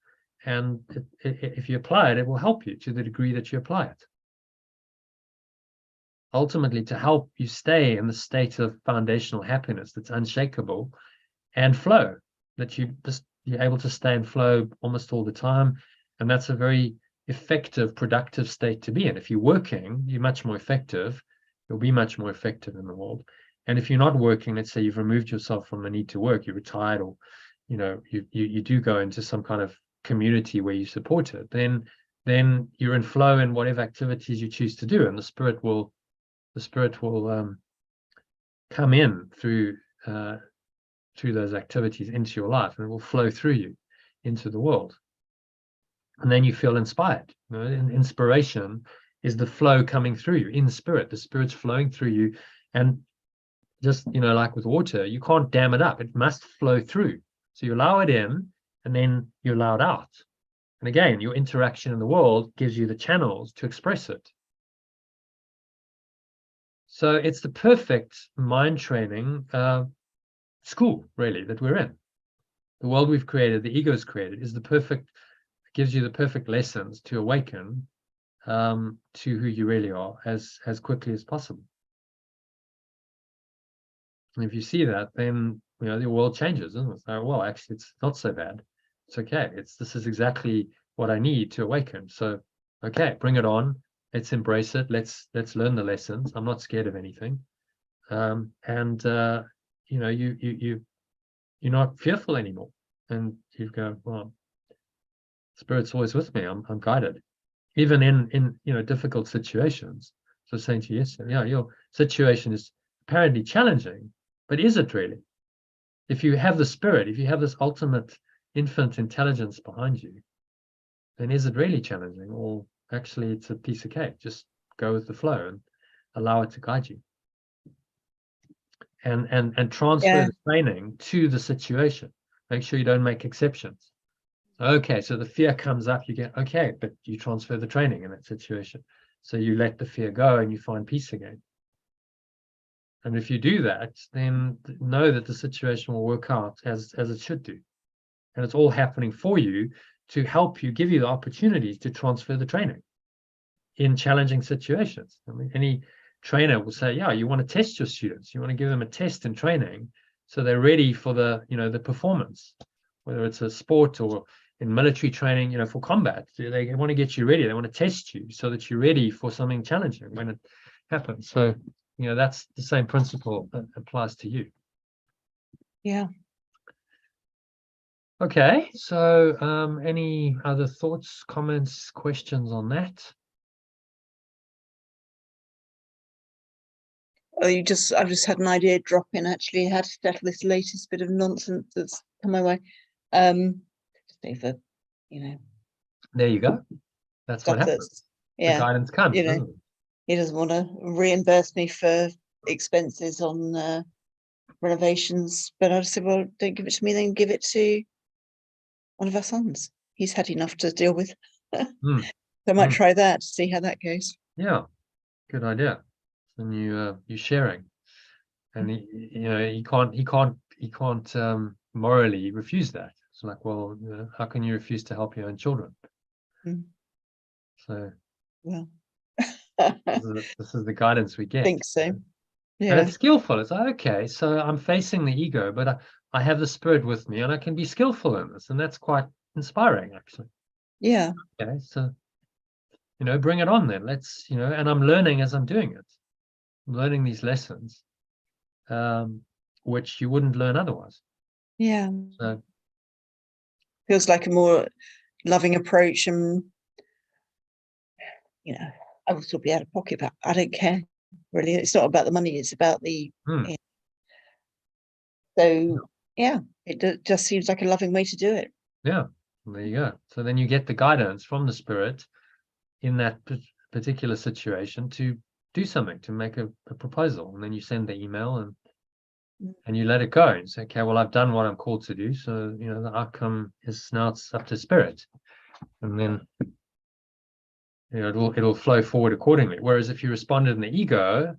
and if you apply it, it will help you to the degree that you apply it. Ultimately, to help you stay in the state of foundational happiness that's unshakable and flow, that you're able to stay in flow almost all the time. And that's a very effective, productive state to be in. If you're working, you're much more effective. You'll be much more effective in the world. And if you're not working, let's say you've removed yourself from the need to work, you're retired, or you do go into some kind of community where you support it, then you're in flow in whatever activities you choose to do, and the spirit will come in through those activities into your life, and it will flow through you into the world. And then you feel inspired. Inspiration is the flow coming through you in spirit. The spirit's flowing through you, and just like with water, you can't dam it up. It must flow through. So you allow it in, and then you allow it out. And again, your interaction in the world gives you the channels to express it. So it's the perfect mind training school, really, that we're in. The world we've created, the ego's created, is the perfect, gives you the perfect lessons to awaken to who you really are as quickly as possible. And if you see that, then the world changes, isn't it? So, well, actually, it's not so bad. It's okay. This is exactly what I need to awaken. So, okay, bring it on. Let's embrace it. Let's learn the lessons. I'm not scared of anything. You're not fearful anymore. And you go, well, Spirit's always with me. I'm guided, even in difficult situations. So I was saying to you yesterday, your situation is apparently challenging, but is it really? If you have the Spirit, if you have this ultimate infinite intelligence behind you, then is it really challenging? Or actually it's a piece of cake? Just go with the flow and allow it to guide you. And transfer the training to the situation. Make sure you don't make exceptions. Okay, so the fear comes up, you get, okay, but you transfer the training in that situation. So you let the fear go and you find peace again. And if you do that, then know that the situation will work out as it should do. And it's all happening for you to help you, give you the opportunities to transfer the training in challenging situations. I mean, any trainer will say, you want to test your students. You want to give them a test in training so they're ready for the performance, whether it's a sport or in military training, for combat. They want to get you ready. They want to test you so that you're ready for something challenging when it happens. So, that's the same principle that applies to you. Yeah. Okay. So, any other thoughts, comments, questions on that? I've just had an idea drop in, actually, how to settle this latest bit of nonsense that's come my way. Just need for, There you go. That's what happens. The guidance comes. He doesn't want to reimburse me for expenses on renovations, but I just said, well, don't give it to me, then give it to one of our sons. He's had enough to deal with. So I might try that to see how that goes. Yeah, good idea. And you sharing, and he can't morally refuse that. It's like, well, how can you refuse to help your own children? So, well, this is the guidance we get. I think so. Yeah. And it's skillful. It's like, okay, so I'm facing the ego, but I have the Spirit with me, and I can be skillful in this, and that's quite inspiring, actually. Yeah. Okay, so bring it on then. Let's and I'm learning as I'm doing it. I'm learning these lessons, which you wouldn't learn otherwise. Yeah. So feels like a more loving approach, and you know, I will still be out of pocket, but I don't care really. It's not about the money, it's about the so yeah, it just seems like a loving way to do it. Yeah, there you go. So then you get the guidance from the spirit in that particular situation to do something, to make a proposal, and then you send the email and you let it go and say, okay, well, I've done what I'm called to do, so you know the outcome is now it's up to spirit, and then you know it'll flow forward accordingly. Whereas if you responded in the ego,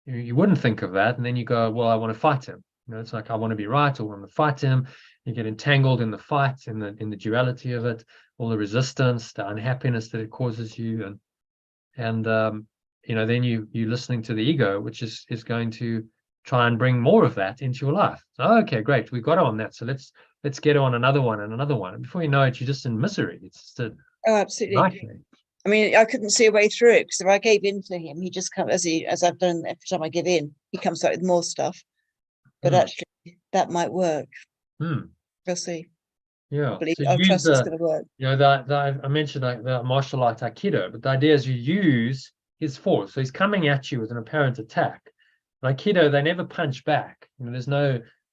you wouldn't think of that, and then you go, well, I want to fight him. You know, it's like I want to be right, or I want to fight him. You get entangled in the fight, in the duality of it, all the resistance, the unhappiness that it causes you, and you know, then you're listening to the ego, which is going to try and bring more of that into your life. So, okay, great, we got on that. So let's get on another one and another one. And before you know it, you're just in misery. It's just a absolutely nightmare. I mean, I couldn't see a way through it, because if I gave in to him, he just comes, as I've done every time I give in, he comes out with more stuff. But actually, that might work. We'll see. Yeah, I trust it's going to work. You know, that I mentioned like the martial art Aikido, but the idea is you use his force. So he's coming at you with an apparent attack. In Aikido, they never punch back. You know, there's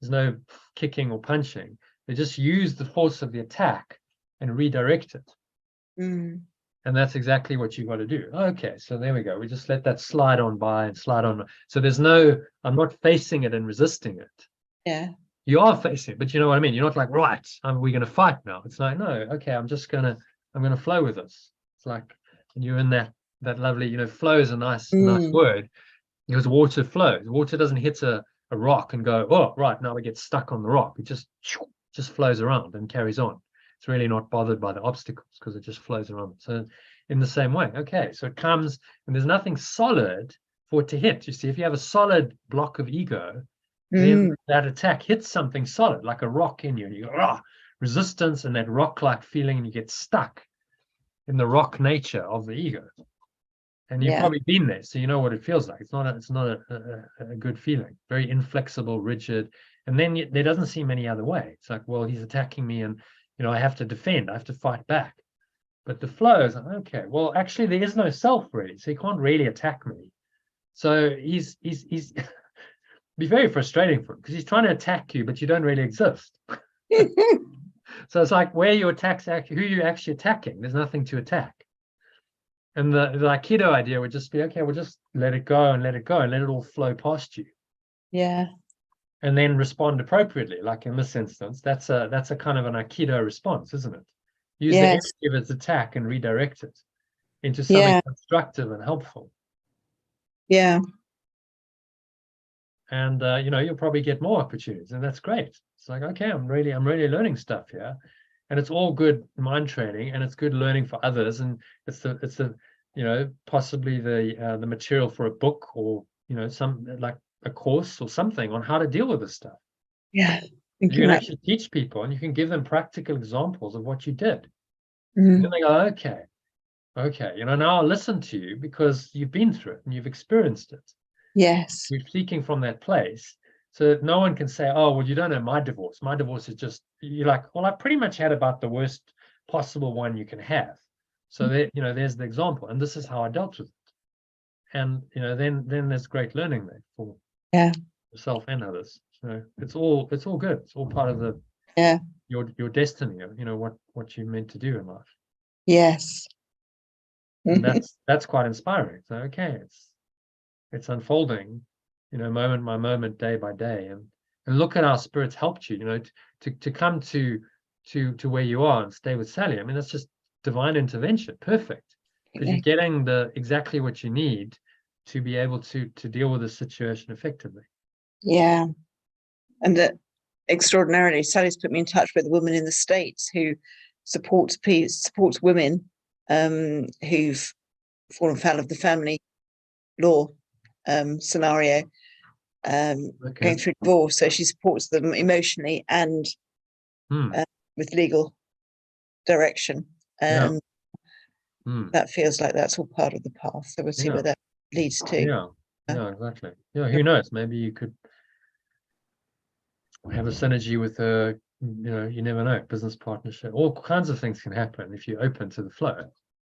no kicking or punching. They just use the force of the attack and redirect it. And that's exactly what you've got to do. Okay, so there we go. We just let that slide on by and slide on. So I'm not facing it and resisting it. Yeah. You are facing it, but you know what I mean? You're not like, right, we're going to fight now. It's like, no, okay, I'm going to flow with this. It's like, and you're in that lovely, you know, flow is a nice word, because water flows. Water doesn't hit a rock and go, oh, right, now we get stuck on the rock. It just flows around and carries on. It's really not bothered by the obstacles because it just flows around. So in the same way, okay, so it comes and there's nothing solid for it to hit. You see, if you have a solid block of ego, then that attack hits something solid, like a rock in you, and you go, resistance and that rock-like feeling, and you get stuck in the rock nature of the ego. And you've probably been there, so you know what it feels like. It's not a good feeling. Very inflexible, rigid, and then there doesn't seem any other way. It's like, well, he's attacking me, and you know I have to defend, I have to fight back. But the flow is like, okay, well, actually there is no self really, so he can't really attack me. So he's be very frustrating for him, because he's trying to attack you, but you don't really exist. So it's like, where your attacks, who you're actually attacking, there's nothing to attack. And the Aikido idea would just be, okay, we'll just let it go and let it go and let it all flow past you. Yeah. And then respond appropriately. Like in this instance, that's a kind of an Aikido response, isn't it? Use the energy of its attack and redirect it into something constructive and helpful. Yeah. And you know, you'll probably get more opportunities, and that's great. It's like, okay, I'm really learning stuff here, and it's all good mind training, and it's good learning for others, and it's the you know, possibly the material for a book, or you know, some like a course or something on how to deal with this stuff. Yeah, you can actually teach people, and you can give them practical examples of what you did. Mm. And then they go, okay, you know, now I'll listen to you because you've been through it and you've experienced it. Yes. We're speaking from that place, so that no one can say, oh, well, you don't know my divorce. My divorce is just, you're like, well, I pretty much had about the worst possible one you can have. So there, you know, there's the example, and this is how I dealt with it. And you know, then there's great learning there for yourself and others. So it's all good. It's all part of the your destiny, you know, what you're meant to do in life. Yes. And that's quite inspiring. So okay, it's unfolding, you know, moment by moment, day by day, and look at how spirits helped you, you know, to come to where you are and stay with Sally. I mean, that's just divine intervention, perfect, because you're getting exactly what you need to be able to deal with the situation effectively. Yeah, and extraordinarily, Sally's put me in touch with a woman in the States who supports women who've fallen foul of the family law scenario, going through divorce. So she supports them emotionally and with legal direction. That feels like that's all part of the path. So we'll see where that leads to. Yeah, exactly. Yeah, who knows? Maybe you could have a synergy with her You never know, business partnership, all kinds of things can happen if you're open to the flow.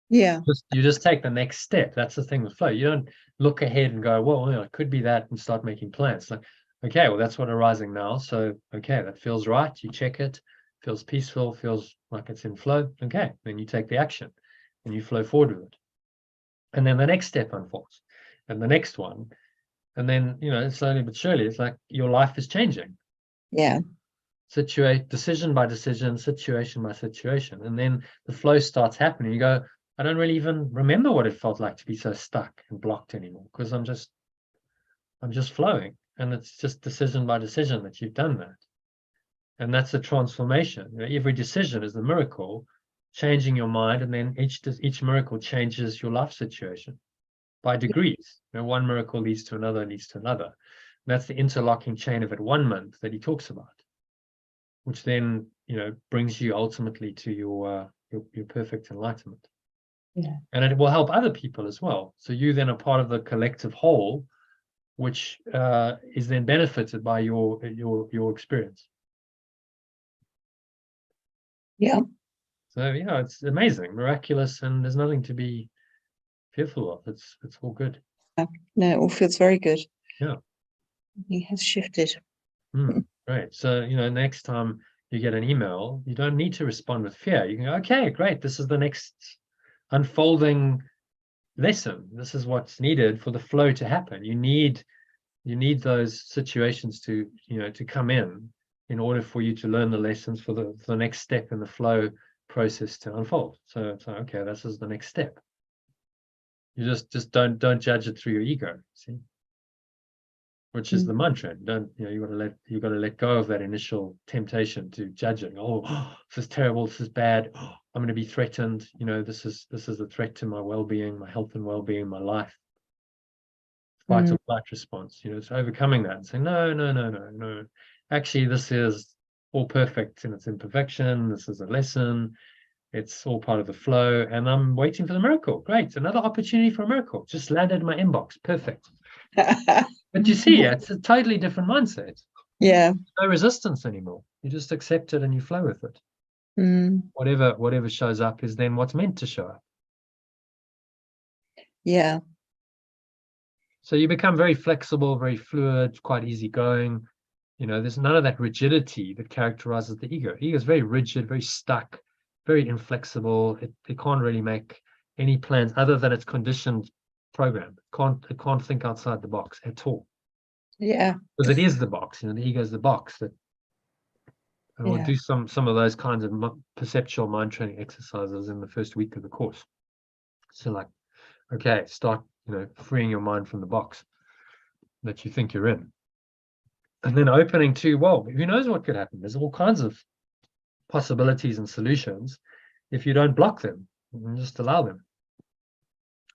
Yeah. You just take the next step. That's the thing with flow. You don't look ahead and go, well, it could be that, and start making plans. Like, okay, well, that's what arising now. So, okay, that feels right. You check it, feels peaceful, feels like it's in flow. Okay, then you take the action and you flow forward with it. And then the next step unfolds, and the next one. And then, slowly but surely, it's like your life is changing. Yeah. Decision by decision, situation by situation. And then the flow starts happening. You go, I don't really even remember what it felt like to be so stuck and blocked anymore, because I'm just flowing. And it's just decision by decision that you've done that. And that's a transformation. Every decision is a miracle, changing your mind, and then each miracle changes your life situation by degrees. One miracle leads to another, leads to another. And that's the interlocking chain of At-One-Month that he talks about, which then brings you ultimately to your perfect enlightenment. Yeah. And it will help other people as well. So you then are part of the collective whole, which is then benefited by your experience. Yeah. So it's amazing, miraculous, and there's nothing to be fearful of. It's all good. No, it all feels very good. Yeah. He has shifted. Right. So next time you get an email, you don't need to respond with fear. You can go, okay, great, this is the next unfolding lesson. This is what's needed for the flow to happen. You need those situations to come in order for you to learn the lessons for the next step in the flow process to unfold. So okay, this is the next step. You just don't judge it through your ego, see, which is the mantra. You got to let go of that initial temptation to judging. Oh, this is terrible, this is bad, I'm going to be threatened, this is a threat to my well-being, my health and well-being, my life. Fight or flight response. It's overcoming that and saying, no. Actually, this is all perfect in its imperfection. This is a lesson. It's all part of the flow, and I'm waiting for the miracle. Great, another opportunity for a miracle. Just landed in my inbox. Perfect. But you see, it's a totally different mindset. Yeah. No resistance anymore. You just accept it and you flow with it. Whatever shows up is then what's meant to show up. Yeah. So you become very flexible, very fluid, quite easygoing. There's none of that rigidity that characterizes the ego. Ego is very rigid, very stuck, very inflexible. It can't really make any plans other than its conditioned program. It can't think outside the box at all. Yeah. Because it is the box. The ego is the box. That we'll do some of those kinds of perceptual mind training exercises in the first week of the course. So like, okay, start freeing your mind from the box that you think you're in. And then opening to, well, who knows what could happen? There's all kinds of possibilities and solutions if you don't block them and just allow them.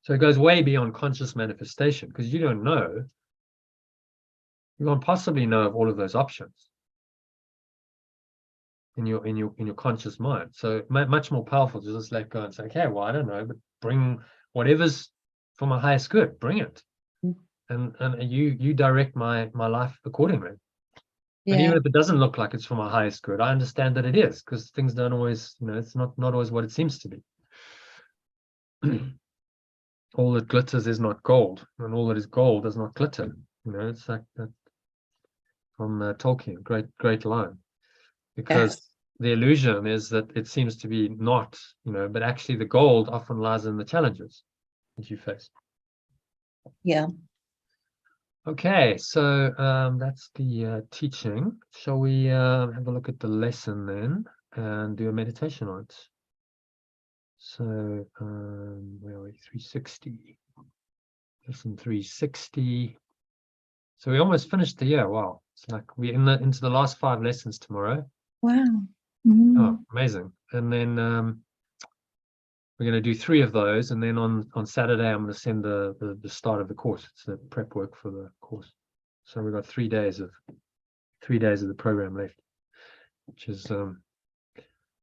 So it goes way beyond conscious manifestation, because you don't know. You can't possibly know of all of those options in your conscious mind. So much more powerful to just let go and say, okay, well, I don't know, but bring whatever's for my highest good, bring it. And you direct my life accordingly. And even if it doesn't look like it's for my highest good, I understand that it is, because things don't always, it's not always what it seems to be. All that glitters is not gold, and all that is gold does not glitter. It's like that from Tolkien, great line. Because the illusion is that it seems to be not, but actually the gold often lies in the challenges that you face. Yeah. Okay, so that's the teaching. Shall we have a look at the lesson then and do a meditation on it? So where are we? 360. Lesson 360. So we almost finished the year. Wow, it's like we're into the last 5 lessons tomorrow. Wow. Oh, amazing! And then we're going to do 3 of those, and then on Saturday I'm going to send the start of the course. It's the prep work for the course. So we've got 3 days of the program left, which is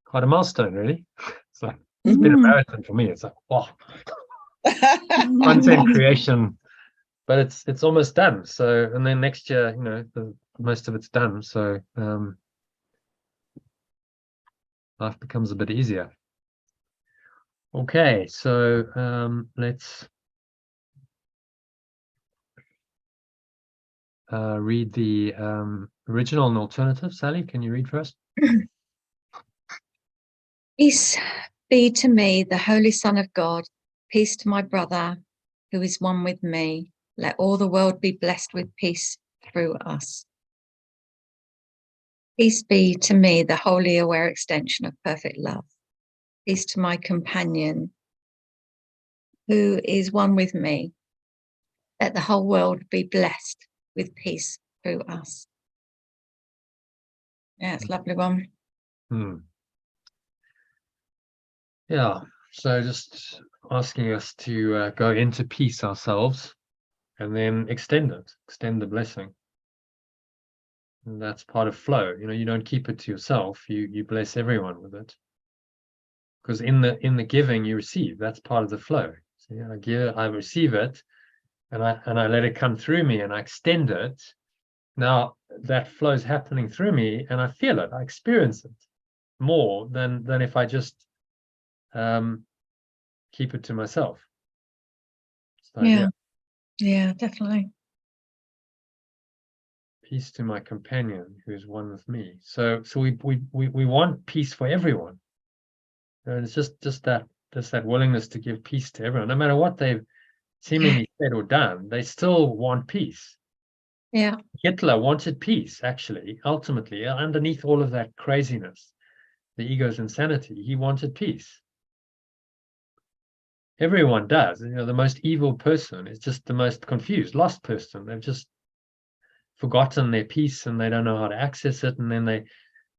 quite a milestone, really. It's been a marathon for me. It's like, wow, content creation, but it's almost done. So, and then next year, most of it's done. So life becomes a bit easier. Okay, so let's read the original and alternative. Sally, can you read first? Peace be to me, the Holy Son of God. Peace to my brother, who is one with me. Let all the world be blessed with peace through us. Peace be to me, the wholly aware extension of perfect love. Peace to my companion, who is one with me. Let the whole world be blessed with peace through us. Yeah, it's a lovely one. Yeah, so just asking us to go into peace ourselves and then extend the blessing. And that's part of flow. You know, you don't keep it to yourself, you bless everyone with it. Because in the giving you receive, that's part of the flow. So yeah, I give, I receive it, and I let it come through me and I extend it. Now that flow is happening through me and I feel it, I experience it more than if I just keep it to myself. So, yeah, definitely. Peace to my companion who is one with me. So we want peace for everyone. And it's just that willingness to give peace to everyone, no matter what they've seemingly said or done, they still want peace. Yeah. Hitler wanted peace, actually, ultimately, underneath all of that craziness, the ego's insanity, he wanted peace. Everyone does. You know, the most evil person is just the most confused, lost person. They've just forgotten their peace and they don't know how to access it, and then the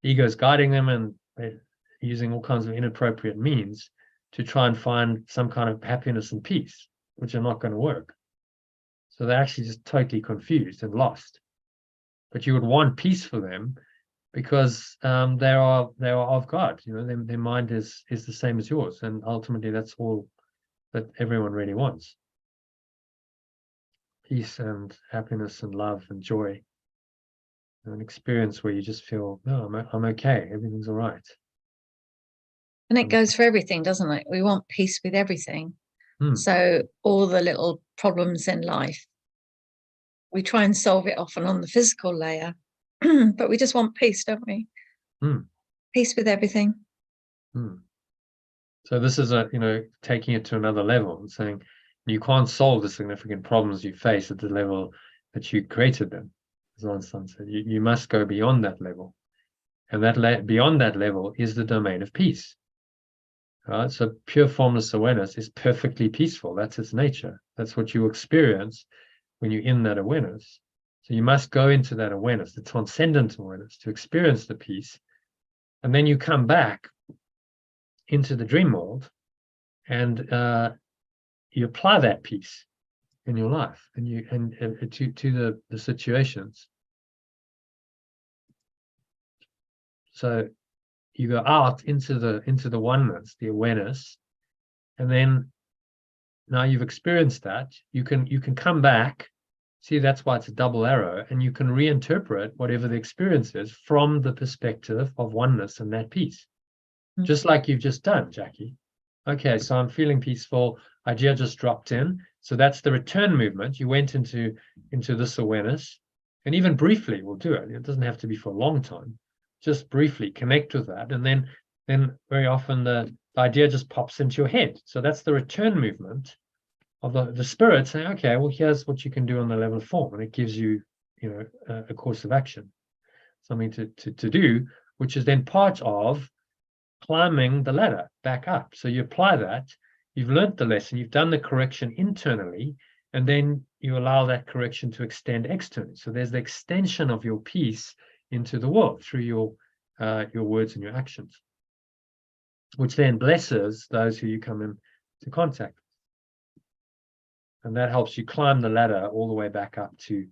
ego's guiding them and they're using all kinds of inappropriate means to try and find some kind of happiness and peace, which are not going to work. So they're actually just totally confused and lost. But you would want peace for them because they are of God. You know, their mind is the same as yours, and ultimately that's all that everyone really wants: peace and happiness and love and joy, an experience where you just feel, no, I'm okay, everything's all right. And it goes for everything, doesn't it? We want peace with everything. Hmm. So all the little problems in life, we try and solve it often on the physical layer, but we just want peace, don't we? Peace with everything. So this is taking it to another level and saying you can't solve the significant problems you face at the level that you created them. As Einstein said, you must go beyond that level, and that beyond that level is the domain of peace. Right? So pure formless awareness is perfectly peaceful. That's its nature. That's what you experience when you're in that awareness. So you must go into that awareness, the transcendent awareness, to experience the peace, and then you come back into the dream world and you apply that peace in your life and to the situations. So you go out into the oneness, the awareness, and then now you've experienced that, you can come back. See, that's why it's a double arrow, and you can reinterpret whatever the experience is from the perspective of oneness and that peace. Just like you've just done, Jackie. Okay, so I'm feeling peaceful. Idea just dropped in. So that's the return movement. You went into this awareness, and even briefly we'll do it. It doesn't have to be for a long time. Just briefly connect with that. And then very often the idea just pops into your head. So that's the return movement of the spirit saying, okay, well, here's what you can do on the level of form. And it gives you, a course of action, something to do, which is then part of climbing the ladder back up. So you apply that, you've learned the lesson, you've done the correction internally, and then you allow that correction to extend externally. So there's the extension of your peace into the world through your words and your actions, which then blesses those who you come into contact with. And that helps you climb the ladder all the way back up to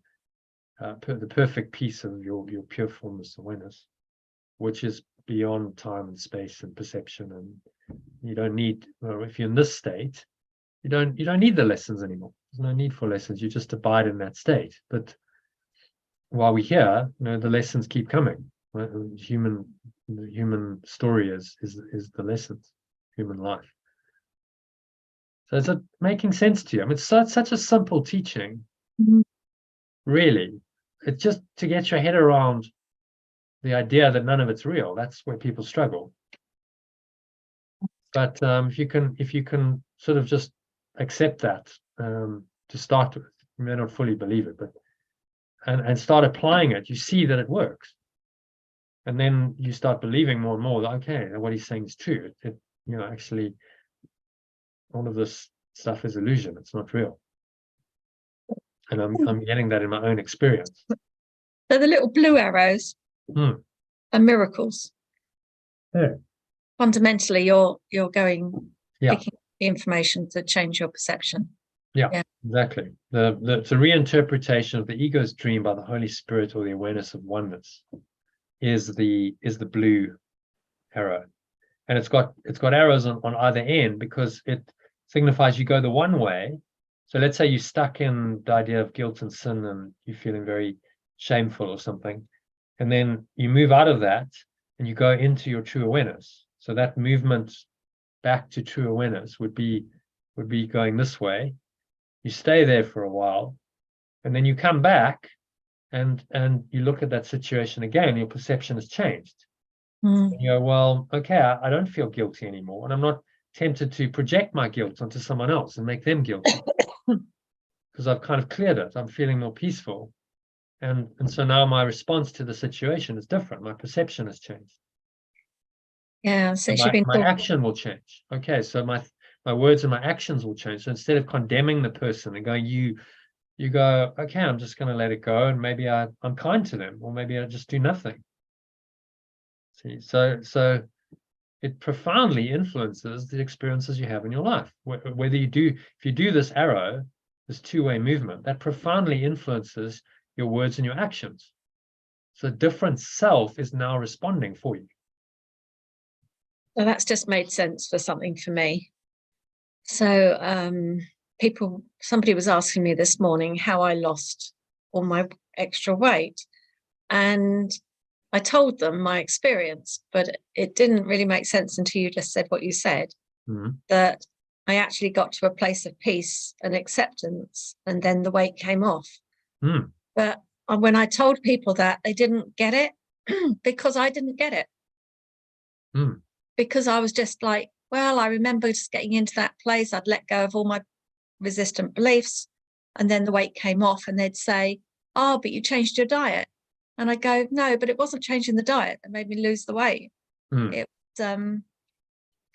the perfect peace of your pure formless awareness, which is beyond time and space and perception. And you don't need, if you're in this state, you don't need the lessons anymore. There's no need for lessons. You just abide in that state. But while we're here, the lessons keep coming. Right? Human the human story is the lessons, human life. So is it making sense to you? I mean, it's such a simple teaching, really. It's just to get your head around the idea that none of it's real. That's where people struggle. But if you can sort of just accept that to start with, you may not fully believe it, but and start applying it, you see that it works. And then you start believing more and more that, okay, what he's saying is true. Actually, all of this stuff is illusion. It's not real. And I'm getting that in my own experience. So the little blue arrows are miracles. Yeah. Fundamentally, you're going Yeah. picking up the information to change your perception. Yeah. Exactly. It's a reinterpretation of the ego's dream by the Holy Spirit, or the awareness of oneness, is the blue arrow. And it's got arrows on either end because it signifies you go the one way. So let's say you're stuck in the idea of guilt and sin and you're feeling very shameful or something, and then you move out of that and you go into your true awareness. So that movement back to true awareness would be going this way. You stay there for a while, and then you come back and you look at that situation again. Your perception has changed. And you go, well, okay, I don't feel guilty anymore, and I'm not tempted to project my guilt onto someone else and make them guilty because I've kind of cleared it. I'm feeling more peaceful, and so now my response to the situation is different. My perception has changed. Yeah, since you've my, been my action will change. Okay, so my words and my actions will change. So instead of condemning the person and going, you go, okay, I'm just going to let it go, and maybe I'm kind to them, or maybe I just do nothing. See, so it profoundly influences the experiences you have in your life. Whether if you do this arrow, this two-way movement, that profoundly influences your words and your actions. So different self is now responding for you. Well, that's just made sense for something for me. So somebody was asking me this morning how I lost all my extra weight, and I told them my experience, but it didn't really make sense until you just said what you said, that I actually got to a place of peace and acceptance, and then the weight came off. But when I told people that, they didn't get it because I didn't get it. Because I was just like, well, I remember just getting into that place. I'd let go of all my resistant beliefs, and then the weight came off, and they'd say, oh, but you changed your diet. And I go, no, but it wasn't changing the diet that made me lose the weight. It was,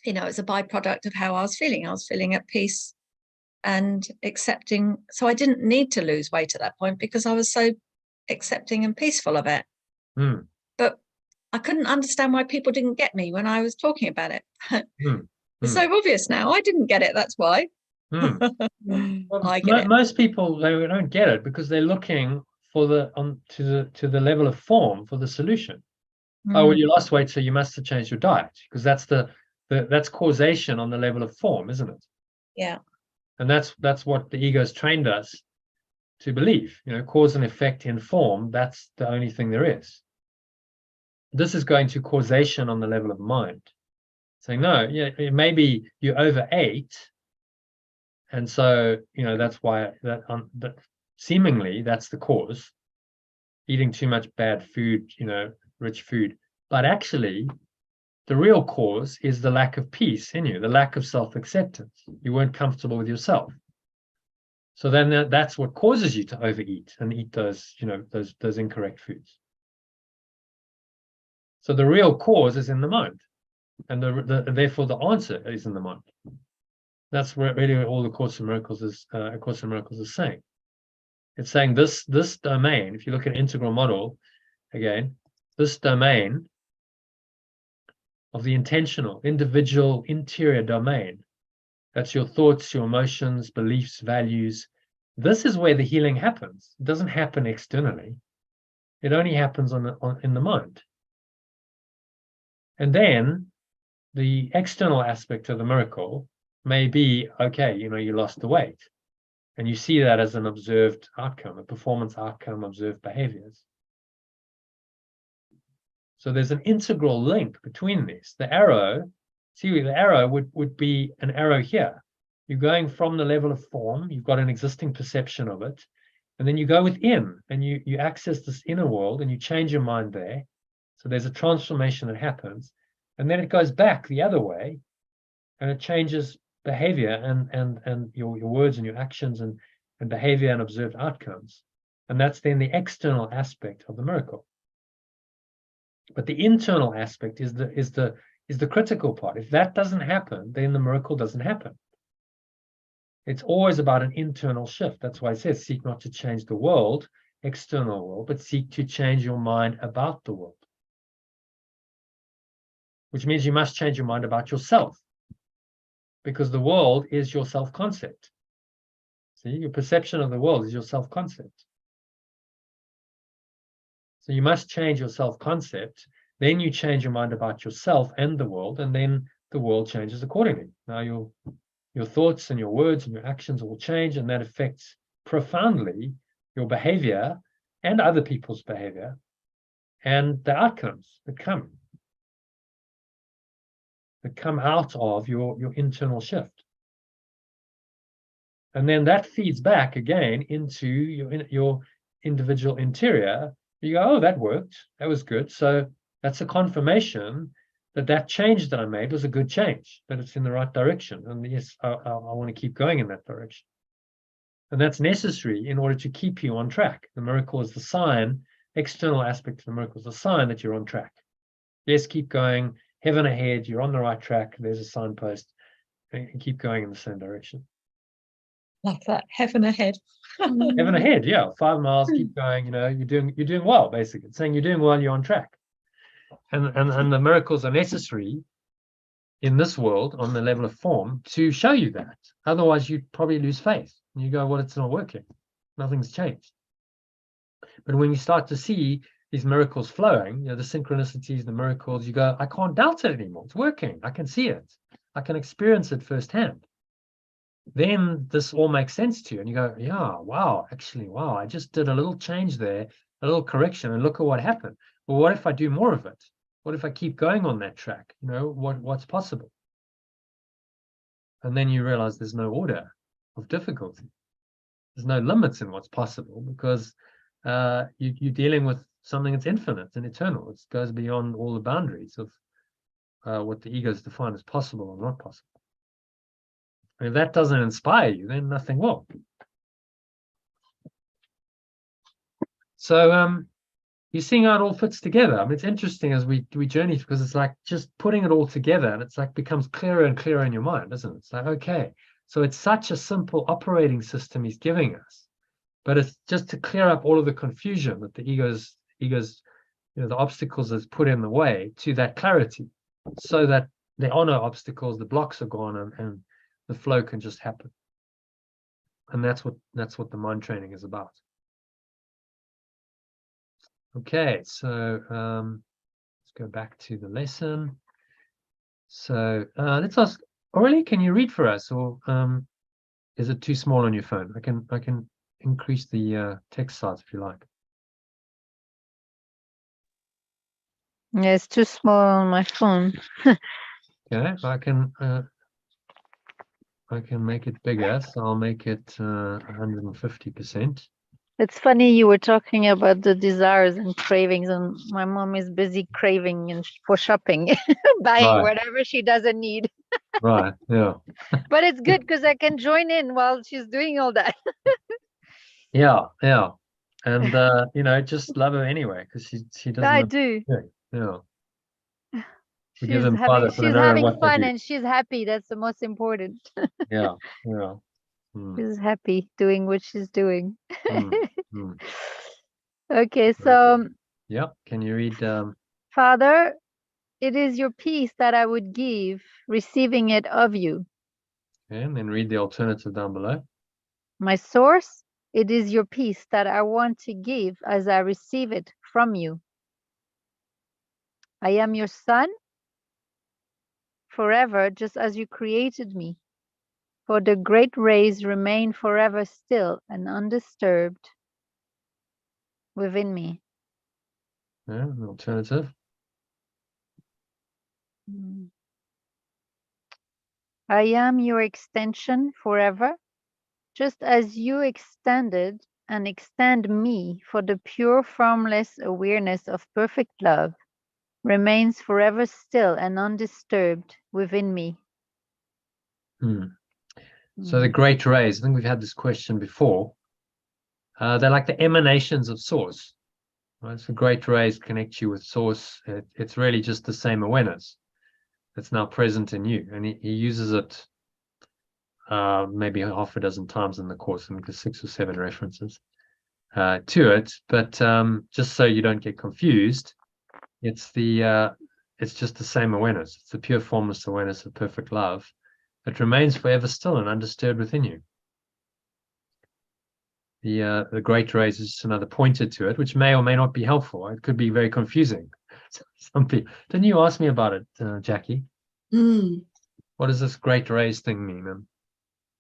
it's a byproduct of how I was feeling. I was feeling at peace and accepting. So I didn't need to lose weight at that point because I was so accepting and peaceful of it. But I couldn't understand why people didn't get me when I was talking about it. It's so obvious now. I didn't get it. That's why. I get it. Most people, they don't get it because they're looking for to the level of form for the solution. Oh, well, you lost weight, so you must have changed your diet, because that's causation on the level of form, isn't it? Yeah. And that's what the ego's trained us to believe. Cause and effect in form. That's the only thing there is. This is going to causation on the level of mind, saying, no, maybe you overate, and so that's why that seemingly that's the cause. Eating too much bad food, rich food, but actually the real cause is the lack of peace in you, the lack of self-acceptance. You weren't comfortable with yourself, so then that's what causes you to overeat and eat those incorrect foods. So the real cause is in the mind, and therefore the answer is in the mind. That's really all the Course in Miracles is saying. It's saying this domain. If you look at integral model again, this domain of the intentional, individual, interior domain, that's your thoughts, your emotions, beliefs, values. This is where the healing happens. It doesn't happen externally. It only happens in the mind. And then the external aspect of the miracle may be, okay, you lost the weight. And you see that as an observed outcome, a performance outcome, observed behaviors. So there's an integral link between these. The arrow, see, the arrow would be an arrow here. You're going from the level of form, you've got an existing perception of it, and then you go within and you access this inner world and you change your mind there. So there's a transformation that happens, and then it goes back the other way and it changes behavior and your words and your actions and behavior and observed outcomes. And that's then the external aspect of the miracle. But the internal aspect is the critical part. If that doesn't happen, then the miracle doesn't happen. It's always about an internal shift. That's why it says, seek not to change the world, external world, but seek to change your mind about the world. Which means you must change your mind about yourself, because the world is your self-concept. See, your perception of the world is your self-concept. So you must change your self-concept, then you change your mind about yourself and the world, and then the world changes accordingly. Now your thoughts and your words and your actions will change, and that affects profoundly your behavior and other people's behavior and the outcomes that come out of your internal shift. And then that feeds back again into your individual interior. You go, oh, that worked. That was good. So that's a confirmation that change that I made was a good change, that it's in the right direction. And yes, I want to keep going in that direction. And that's necessary in order to keep you on track. The miracle is the sign, external aspect of the miracle is the sign that you're on track. Yes, keep going, heaven ahead, you're on the right track, there's a signpost, and keep going in the same direction. Love that, heaven ahead. Heaven ahead, yeah, 5 miles, keep going, you're doing well, basically. It's saying you're doing well, you're on track. And the miracles are necessary in this world on the level of form to show you that. Otherwise, you'd probably lose faith. And you go, well, it's not working. Nothing's changed. But when you start to see these miracles flowing, the synchronicities, the miracles, you go, I can't doubt it anymore. It's working. I can see it. I can experience it firsthand. Then this all makes sense to you. And you go, yeah, wow, actually, wow, I just did a little change there, a little correction, and look at what happened. Well, what if I do more of it? What if I keep going on that track? What's possible? And then you realize there's no order of difficulty. There's no limits in what's possible, because you're dealing with something that's infinite and eternal. It goes beyond all the boundaries of what the egos define as possible or not possible. And if that doesn't inspire you, then nothing will. So you're seeing how it all fits together. I mean, it's interesting as we journey, because it's like just putting it all together, and it's like becomes clearer and clearer in your mind, doesn't it? It's like, okay, so it's such a simple operating system he's giving us, but it's just to clear up all of the confusion that the egos, the obstacles that's put in the way to that clarity, so that there are no obstacles, the blocks are gone, and the flow can just happen. And that's what the mind training is about. Okay, so let's go back to the lesson. So let's ask Aurélie, can you read for us, or is it too small on your phone? I can increase the text size if you like. Yeah, it's too small on my phone. Okay, I can make it bigger, so I'll make it 150%. It's funny you were talking about the desires and cravings, and my mom is busy craving and for shopping, buying whatever she doesn't need. Right, yeah. But it's good because I can join in while she's doing all that. Yeah. And just love her anyway, because she doesn't. I do. Yeah. She's having fun and she's happy. That's the most important. Yeah. She's happy doing what she's doing. Mm. Okay, so yeah, can you read? Father, it is your peace that I would give, receiving it of you. Okay, and then read the alternative down below. My source, it is your peace that I want to give as I receive it from you. I am your son forever, just as you created me. For the great rays remain forever still and undisturbed within me. Yeah, an alternative. I am your extension forever, just as you extended and extend me, for the pure formless awareness of perfect love remains forever still and undisturbed within me. So the great rays, I think we've had this question before. They're like the emanations of source. Right? So great rays connect you with source. It's really just the same awareness that's now present in you. And he uses it maybe half a dozen times in the course, and there's 6 or 7 references to it. But just so you don't get confused, it's just the same awareness. It's the pure formless awareness of perfect love. It remains forever still and undisturbed within you. The great rays is just another pointer to it, which may or may not be helpful. It could be very confusing. Some people, didn't you ask me about it, Jackie? What does this great rays thing mean? And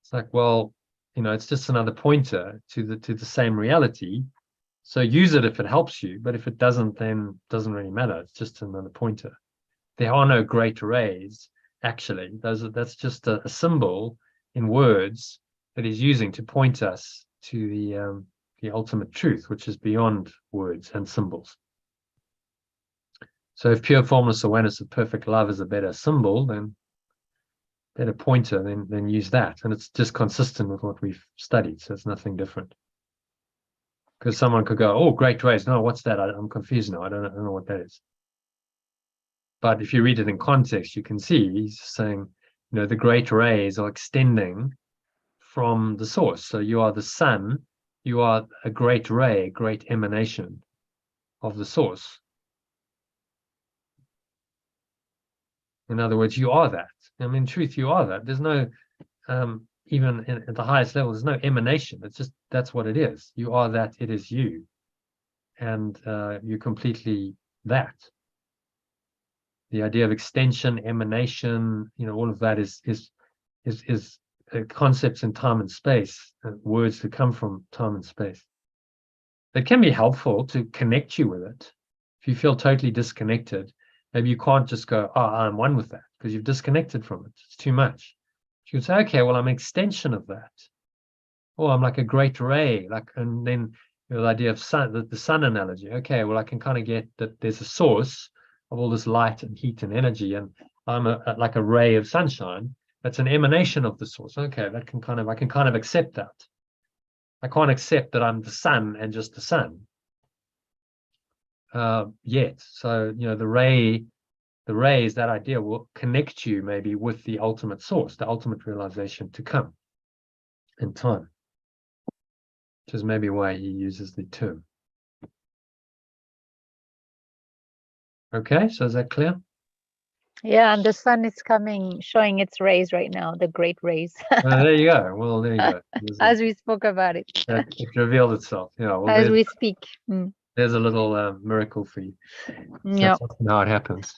it's like, well, it's just another pointer to the same reality. So use it if it helps you, but if it doesn't, then it doesn't really matter. It's just another pointer. There are no great rays, actually. That's just a symbol in words that he's using to point us to the ultimate truth, which is beyond words and symbols. So if pure formless awareness of perfect love is a better symbol, then better pointer, then use that. And it's just consistent with what we've studied, so it's nothing different. Because someone could go, oh, great rays. No, what's that? I'm confused now. I don't know what that is. But if you read it in context, you can see he's saying, the great rays are extending from the source. So you are the sun, you are a great ray, a great emanation of the source. In other words, you are that. In truth, you are that. There's no, even at the highest level, there's no emanation. It's just, that's what it is. You are that, it is you. And you're completely that. The idea of extension, emanation, all of that is concepts in time and space, words that come from time and space. It can be helpful to connect you with it. If you feel totally disconnected, maybe you can't just go, oh, I'm one with that, because you've disconnected from it. It's too much. You can say, okay, well, I'm an extension of that. Or I'm like a great ray, and then the idea of sun, the sun analogy. Okay, well, I can kind of get that there's a source of all this light and heat and energy, and I'm like a ray of sunshine. That's an emanation of the source. Okay, I can kind of accept that. I can't accept that I'm the sun and just the sun yet. So the rays, that idea will connect you maybe with the ultimate source, the ultimate realization to come in time, which is maybe why he uses the term. Okay, so is that clear? Yeah, and the sun is showing its rays right now, the great rays. There you go. Well, there you go. As we spoke about it. It revealed itself. Yeah. Well, as we speak. There's a little miracle for you. Yeah. That's often how it happens.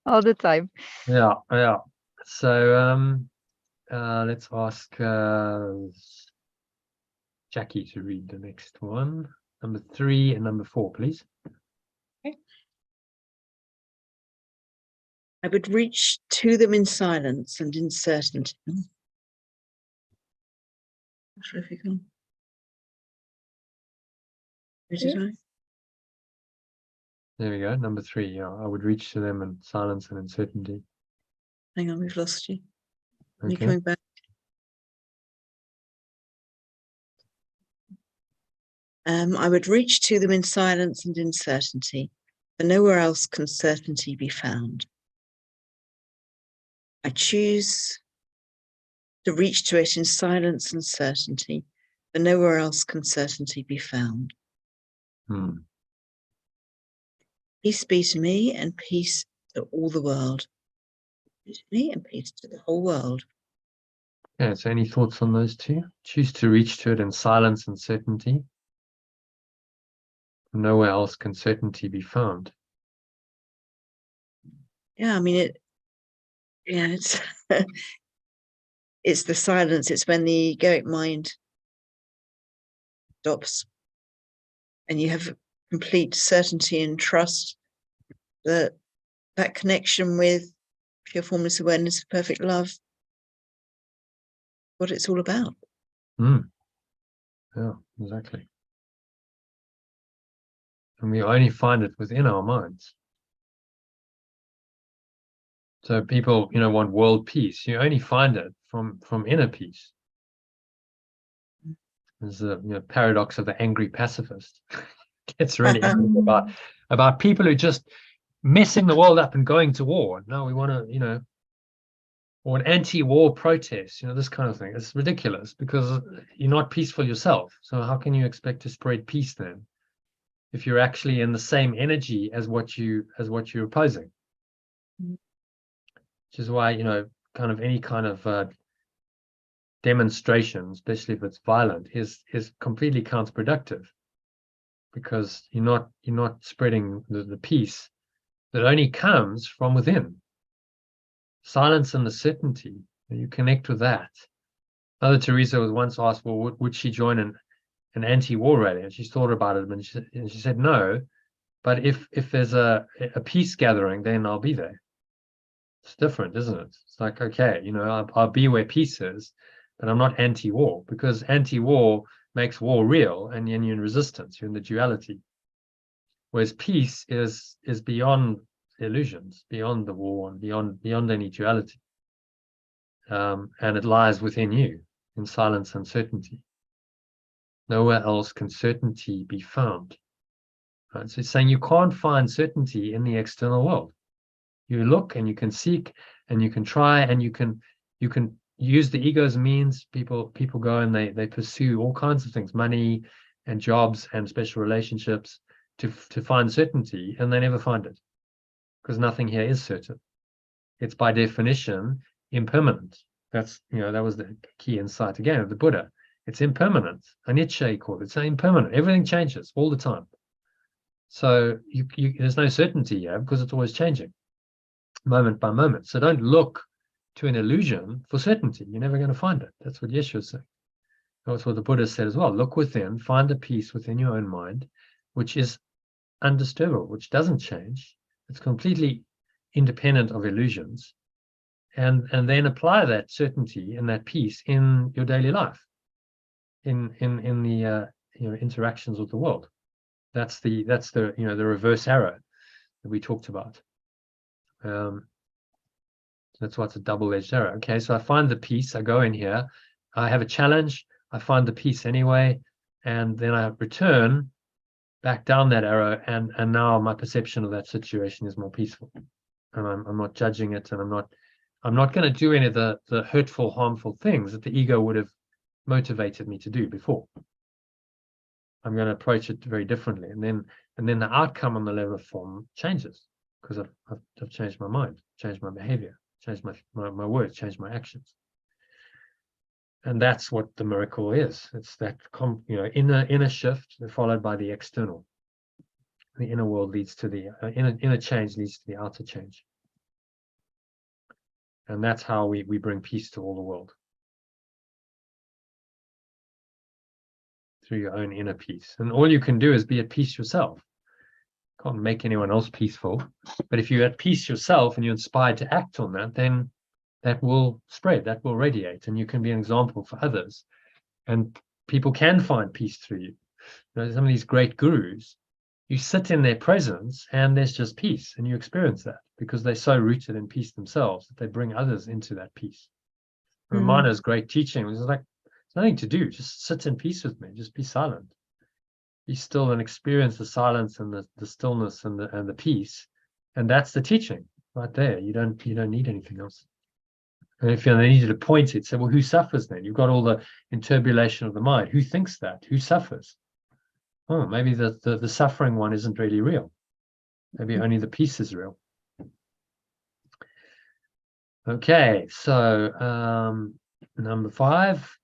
All the time. Yeah, yeah. So let's ask Jackie to read the next one. Number 3 and number 4, please. I would reach to them in silence and in certainty. Not sure if you can. Where did I? There we go. Number 3. Yeah, I would reach to them in silence and in certainty. Hang on, we've lost you. Are you Okay. coming back? I would reach to them in silence and in certainty, for nowhere else can certainty be found. I choose to reach to it in silence and certainty, for nowhere else can certainty be found. Peace be to me and peace to all the world. Peace to me and peace to the whole world. Yeah, so any thoughts on those two? Choose to reach to it in silence and certainty. Nowhere else can certainty be found. Yeah, I mean, it's it's the silence. It's when the egoic mind stops and you have complete certainty and trust that that connection with pure formless awareness of perfect love, what it's all about. Yeah, exactly. And we only find it within our minds. So people, want world peace. You only find it from inner peace. There's the paradox of the angry pacifist. Gets really angry about people who just messing the world up and going to war. No, we want to, or an anti-war protest, this kind of thing. It's ridiculous because you're not peaceful yourself. So how can you expect to spread peace then, if you're actually in the same energy as what you're opposing? Which is why, kind of any kind of demonstration, especially if it's violent, is completely counterproductive, because you're not spreading the peace that only comes from within. Silence and the certainty, you connect with that. Mother Teresa was once asked, well, would she join an anti-war rally? And she thought about it, and she said no, but if there's a peace gathering, then I'll be there. It's different, isn't it? It's like, okay, I'll be where peace is, but I'm not anti-war, because anti-war makes war real, and you're in resistance, you're in the duality. Whereas peace is beyond illusions, beyond the war, and beyond any duality. And it lies within you, in silence and certainty. Nowhere else can certainty be found. Right? So it's saying you can't find certainty in the external world. You look and you can seek and you can try and you can use the ego as a means. People go and they pursue all kinds of things, money and jobs and special relationships to find certainty, and they never find it, because nothing here is certain. It's by definition impermanent. That was the key insight again of the Buddha. It's impermanent. Anicca, called it. It's impermanent. Everything changes all the time. So there's no certainty here, because it's always changing, moment by moment. So don't look to an illusion for certainty. You're never going to find it. That's what Yeshua is saying. That's what the Buddha said as well. Look within, find a peace within your own mind, which is undisturbable, which doesn't change. It's completely independent of illusions, and then apply that certainty and that peace in your daily life, in the interactions with the world. That's the the reverse arrow that we talked about. That's why it's a double-edged arrow. Okay, so I find the peace. I go in here. I have a challenge. I find the peace anyway, and then I return back down that arrow, and now my perception of that situation is more peaceful, and I'm not judging it, and I'm not going to do any of the hurtful, harmful things that the ego would have motivated me to do before. I'm going to approach it very differently, and then the outcome on the level of form changes, because I've changed my mind, changed my behavior, changed my words, changed my actions. And that's what the miracle is. It's that inner shift followed by the external. The inner world leads to the inner change leads to the outer change. And that's how we bring peace to all the world. Through your own inner peace. And all you can do is be at peace yourself. Can't make anyone else peaceful. But if you're at peace yourself and you're inspired to act on that, then that will spread, that will radiate, and you can be an example for others. And people can find peace through you. Some of these great gurus, you sit in their presence and there's just peace, and you experience that because they're so rooted in peace themselves that they bring others into that peace. Ramana's great teaching was like, there's nothing to do, just sit in peace with me, just be silent, be still, and experience the silence and the stillness and the peace. And that's the teaching right there. You don't need anything else. And if they need you to point it, say, well, who suffers then? You've got all the interbulation of the mind. Who thinks that? Who suffers? Oh, maybe the suffering one isn't really real. Maybe only the peace is real. Okay, so number 5.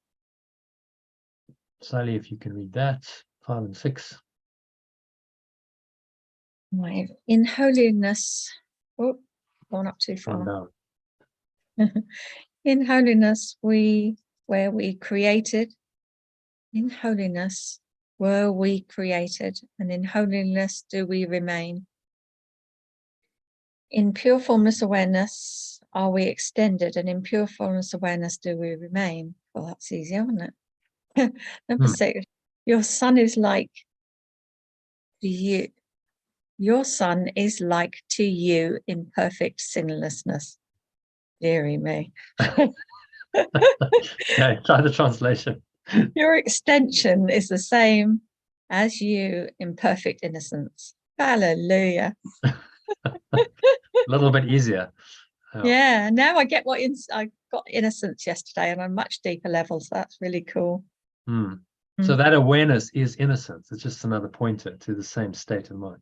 Sally, if you can read that, 5 and 6. Right. In holiness, gone up too far. No. In holiness, where we created. In holiness, were we created, and in holiness do we remain. In pure formless awareness, are we extended? And in pure formless awareness, do we remain? Well, that's easier, isn't it? Number 6, your son is like to you. Your son is like to you in perfect sinlessness. Deary me. Okay, try the translation. Your extension is the same as you in perfect innocence. Hallelujah. A little bit easier. Yeah, now I get what I got innocence yesterday and on a much deeper level. So that's really cool. So that awareness is innocence. It's just another pointer to the same state of mind.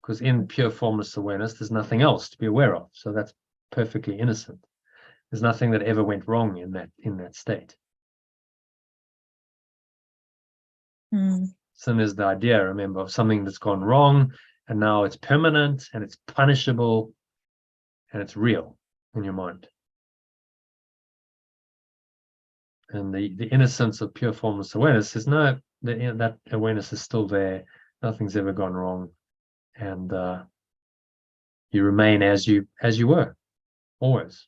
Because in pure formless awareness, there's nothing else to be aware of. So that's perfectly innocent. There's nothing that ever went wrong in that state. Sin is the idea, remember, of something that's gone wrong, and now it's permanent, and it's punishable, and it's real in your mind. And the innocence of pure formless awareness is no, that awareness is still there. Nothing's ever gone wrong, and you remain as you were, always.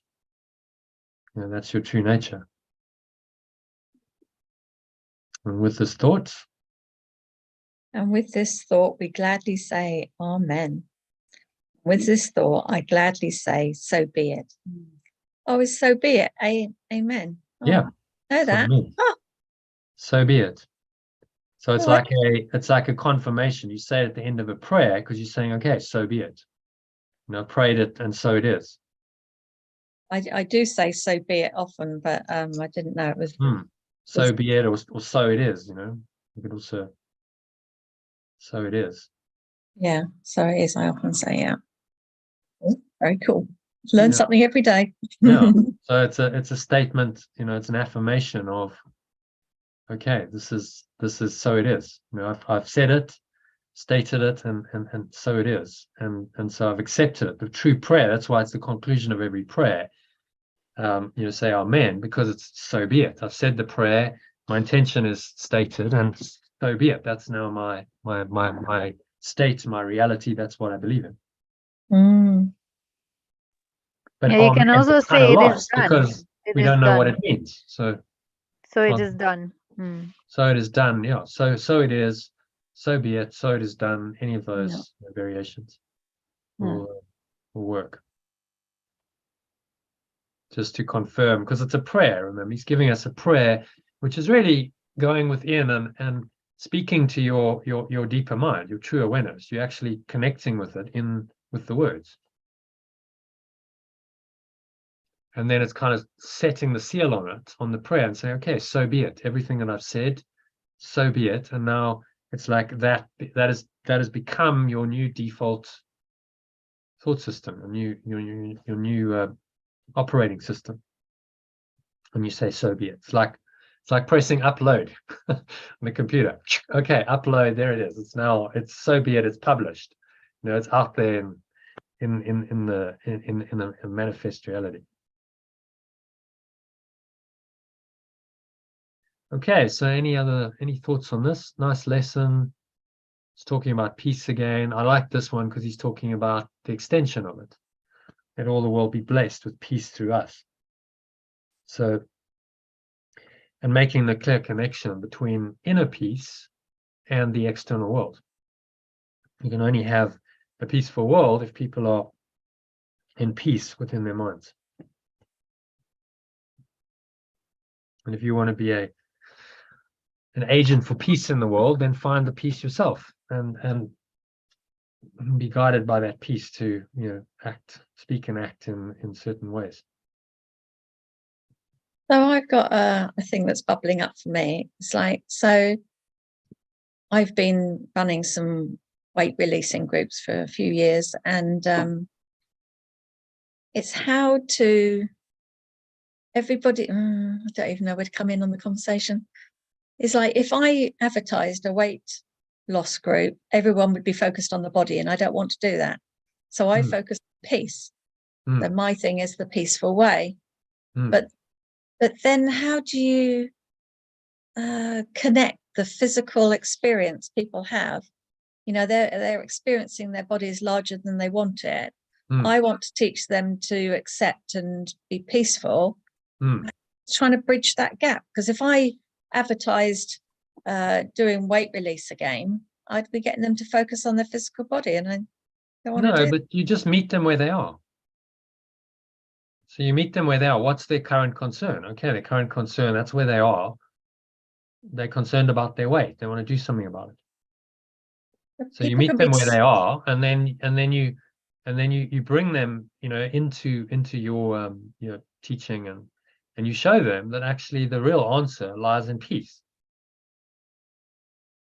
That's your true nature. And with this thought, we gladly say, Amen. With this thought, I gladly say, so be it. Oh, it's so be it. Amen. Oh, yeah. Know that. So be it. So it's like a confirmation. You say it at the end of a prayer because you're saying, okay, so be it. Prayed it, and so it is. I do say so be it often, but I didn't know it was so be it, or so it is. You could also so it is. Yeah, so it is. I often say, yeah. Very cool. Learn something every day. Yeah. So it's a statement. It's an affirmation of, okay, this is so it is. I've said it, stated it, and so it is, and so I've accepted it. The true prayer. That's why it's the conclusion of every prayer. Say Amen, because it's so be it. I've said the prayer. My intention is stated, and so be it. That's now my state, my reality. That's what I believe in. But you can also say it is done because we don't know what it means. So it is done. So it is done. Yeah. So it is. So be it. So it is done. Any of those variations will work. Just to confirm, because it's a prayer. Remember, he's giving us a prayer, which is really going within and speaking to your deeper mind, your true awareness. You're actually connecting with it with the words. And then it's kind of setting the seal on it, on the prayer, and saying, okay, so be it. Everything that I've said, so be it. And now it's like that has become your new default thought system, your new operating system. And you say, so be it. It's like pressing upload on the computer. Okay, upload, there it is. It's so be it, it's published. It's out there in the manifest reality. Okay, so any thoughts on this? Nice lesson. It's talking about peace again. I like this one because he's talking about the extension of it. That all the world be blessed with peace through us. So, and making the clear connection between inner peace and the external world. You can only have a peaceful world if people are in peace within their minds. And if you want to be an agent for peace in the world, then find the peace yourself and be guided by that peace to speak and act in certain ways. So I've got a thing that's bubbling up for me. It's like, so I've been running some weight releasing groups for a few years, and it's how to everybody. I don't even know where to come in on the conversation. It's like if I advertised a weight loss group, everyone would be focused on the body, and I don't want to do that. So I focus on peace. So my thing is the peaceful way. But then how do you connect the physical experience people have? They're experiencing their bodies larger than they want it. I want to teach them to accept and be peaceful. Trying to bridge that gap, because if I advertised doing weight release again, I'd be getting them to focus on their physical body, and I don't want to No, do but you just meet them where they are. So you meet them where they are. What's their current concern? Okay, their current concern, that's where they are. They're concerned about their weight. They want to do something about it. So you meet them where they are, and then you bring them, into your your teaching, and you show them that actually the real answer lies in peace.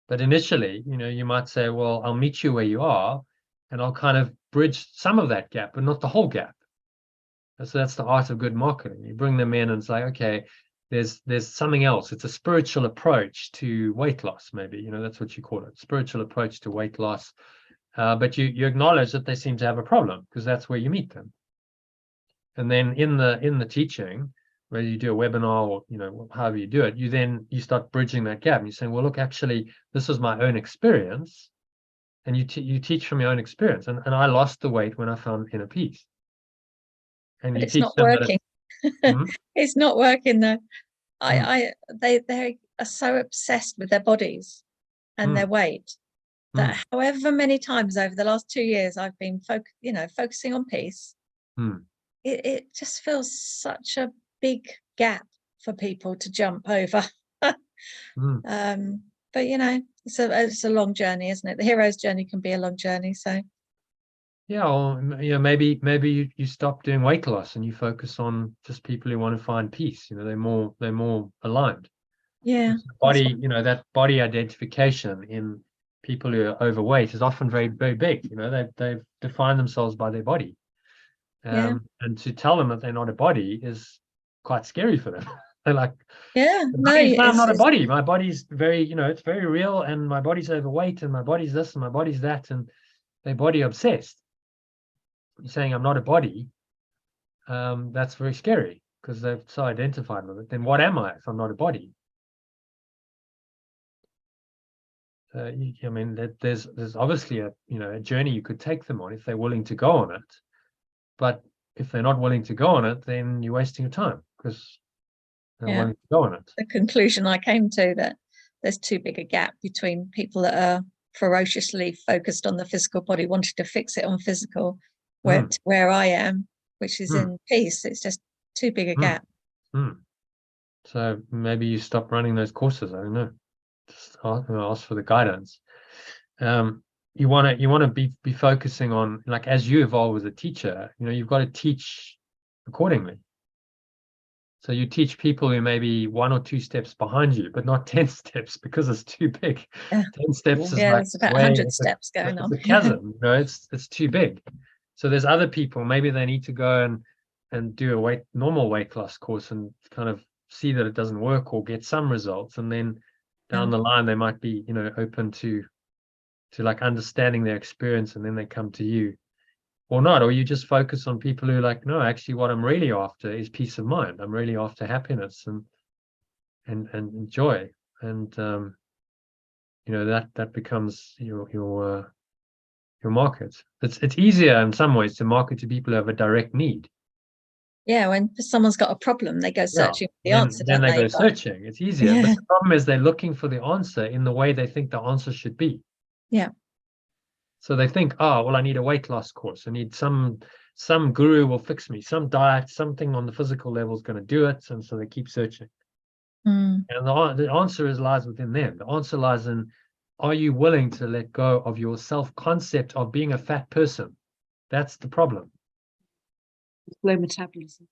But initially, you might say, well, I'll meet you where you are, and I'll kind of bridge some of that gap, but not the whole gap. So that's the art of good marketing. You bring them in and say, okay, there's something else. It's a spiritual approach to weight loss, maybe, that's what you call it, spiritual approach to weight loss. But you acknowledge that they seem to have a problem, because that's where you meet them. And then in the teaching, whether you do a webinar or however you do it, you start bridging that gap, and you're saying, well, look, actually, this is my own experience, and you teach from your own experience, and I lost the weight when I found inner peace. And but it's not working. It's not working though. They are so obsessed with their bodies and their weight that however many times over the last 2 years I've been focusing on peace, it just feels such a big gap for people to jump over. But it's a long journey, isn't it? The hero's journey can be a long journey. So yeah, or maybe you stop doing weight loss and you focus on just people who want to find peace. They're more aligned. Yeah, body, that body identification in people who are overweight is often very, very big. They define themselves by their body. And to tell them that they're not a body is quite scary for them. They're like, I'm not a body. My body's very, it's very real, and my body's overweight, and my body's this, and my body's that, and they're body obsessed. You're saying I'm not a body. That's very scary, because they've so identified with it. Then what am I if I'm not a body? There's obviously a journey you could take them on if they're willing to go on it. But if they're not willing to go on it, then you're wasting your time, because they're willing to go on it. The conclusion I came to, that there's too big a gap between people that are ferociously focused on the physical body, wanting to fix it on physical, where I am, which is in peace. It's just too big a gap. So maybe you stop running those courses. I don't know. Just ask for the guidance. You want to be focusing on, like, as you evolve as a teacher, you've got to teach accordingly. So you teach people who may be 1 or 2 steps behind you, but not 10 steps, because it's too big. 10 steps is like, it's about 100 steps going on. It's a chasm, it's too big. So there's other people, maybe they need to go and do a normal weight loss course and kind of see that it doesn't work, or get some results, and then down the line they might be open to like understanding their experience, and then they come to you, or not. Or you just focus on people who are like, no, actually what I'm really after is peace of mind. I'm really after happiness and joy, and that becomes your market. It's easier in some ways to market to people who have a direct need. Yeah, when someone's got a problem, they go searching for the answer. Then they go searching. It's easier. But the problem is they're looking for the answer in the way they think the answer should be. Yeah. So they think, oh, well, I need a weight loss course. I need some guru will fix me. Some diet, something on the physical level is going to do it. And so they keep searching. And the answer lies within them. The answer lies in, are you willing to let go of your self-concept of being a fat person? That's the problem. Low metabolism.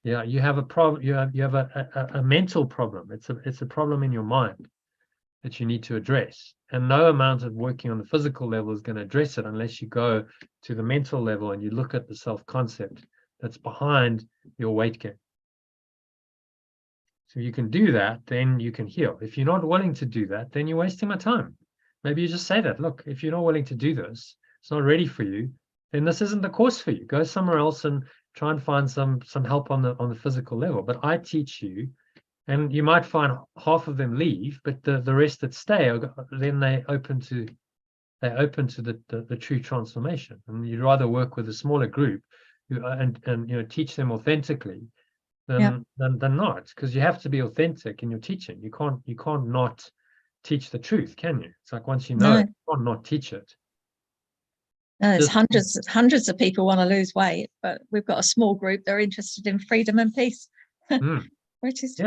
Yeah, you have a problem. You have a mental problem. It's a problem in your mind that you need to address. And no amount of working on the physical level is going to address it unless you go to the mental level and you look at the self-concept that's behind your weight gain. So you can do that, then you can heal. If you're not willing to do that, then you're wasting my time. Maybe you just say that, look, if you're not willing to do this, it's not ready for you, then this isn't the course for you. Go somewhere else and try and find some help on the physical level. But I teach you, and you might find half of them leave, but the rest that stay, then they open to they're open to the true transformation. And you'd rather work with a smaller group who, and teach them authentically than not, because you have to be authentic in your teaching. You can't not teach the truth, can you? It's like once you know it, you can't not teach it. No, there's hundreds of people want to lose weight, but we've got a small group that are interested in freedom and peace. Which is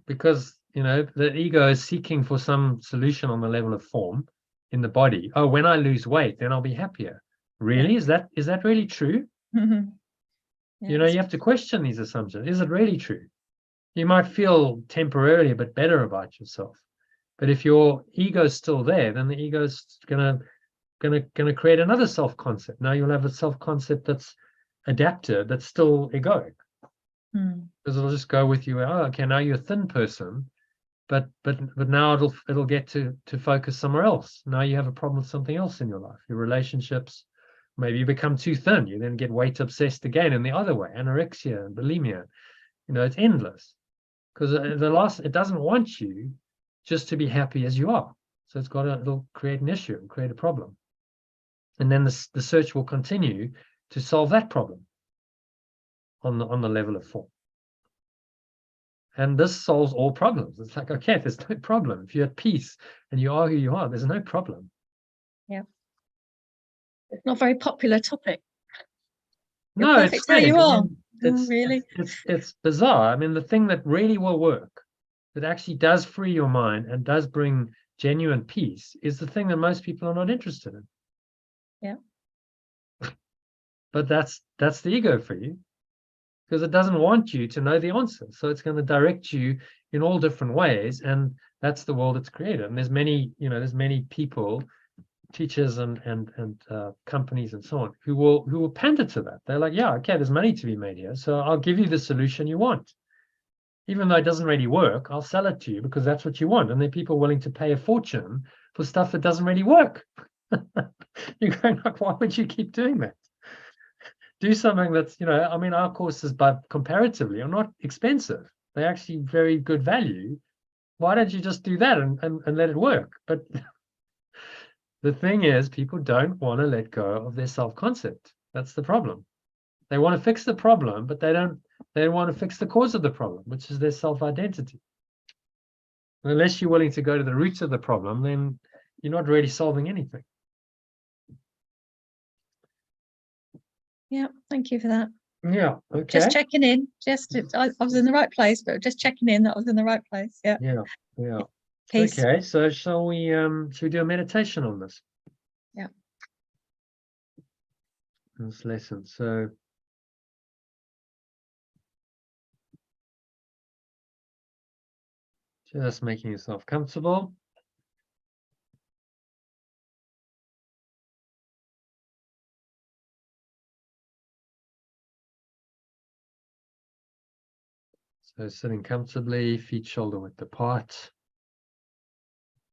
because the ego is seeking for some solution on the level of form in the body. Oh, when I lose weight, then I'll be happier. Really? Is that really true? You have to question these assumptions. Is it really true? You might feel temporarily a bit better about yourself, but if your ego's still there, then the ego's gonna create another self-concept. Now you'll have a self-concept that's adapted, that's still egoic. Because it'll just go with you. Oh, okay, now you're a thin person, but now it'll get to focus somewhere else. Now you have a problem with something else in your life, your relationships. Maybe you become too thin. You then get weight obsessed again in the other way, anorexia and bulimia. It's endless, because it doesn't want you just to be happy as you are. So it'll create an issue and create a problem. And then the search will continue to solve that problem on the level of form. And this solves all problems. It's like, okay, there's no problem. If you're at peace and you are who you are, there's no problem. Yeah. It's not a very popular topic. You're perfect how you are. Really? It's bizarre. I mean, the thing that really will work, that actually does free your mind and does bring genuine peace, is the thing that most people are not interested in. Yeah. But that's the ego for you, because it doesn't want you to know the answer. So it's going to direct you in all different ways, and that's the world it's created. And there's many people, teachers and companies and so on, who will pander to that. They're like, yeah, okay, there's money to be made here, so I'll give you the solution you want. Even though it doesn't really work, I'll sell it to you because that's what you want. And then people are willing to pay a fortune for stuff that doesn't really work. You're going like, why would you keep doing that? Do something that's, our courses, but comparatively, are not expensive. They're actually very good value. Why don't you just do that and let it work? But the thing is, people don't want to let go of their self-concept. That's the problem. They want to fix the problem, but they don't want to fix the cause of the problem, which is their self-identity. Unless you're willing to go to the roots of the problem, then you're not really solving anything. Yeah, thank you for that. Yeah, okay. Just checking in. I was in the right place, but just checking in that I was in the right place. Yeah. Yeah. Peace. Okay, so shall we do a meditation on this? Yeah. This lesson. So just making yourself comfortable. So sitting comfortably, feet shoulder width apart,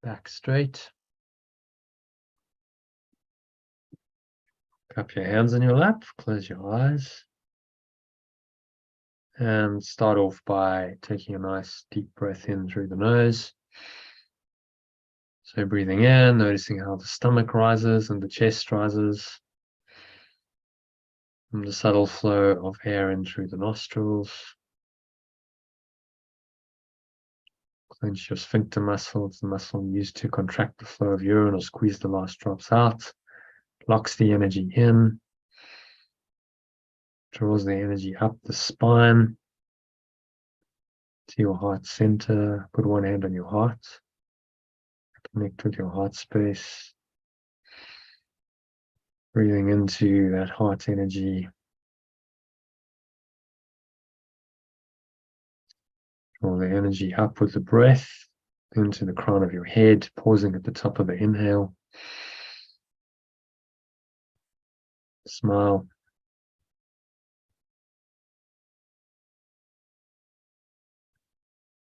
back straight. Cup your hands in your lap, close your eyes. And start off by taking a nice deep breath in through the nose. So breathing in, noticing how the stomach rises and the chest rises. And the subtle flow of air in through the nostrils. Clench your sphincter muscle. It's the muscle used to contract the flow of urine or squeeze the last drops out. Locks the energy in. Draws the energy up the spine to your heart center. Put one hand on your heart. Connect with your heart space. Breathing into that heart energy. Draw the energy up with the breath into the crown of your head, pausing at the top of the inhale. Smile.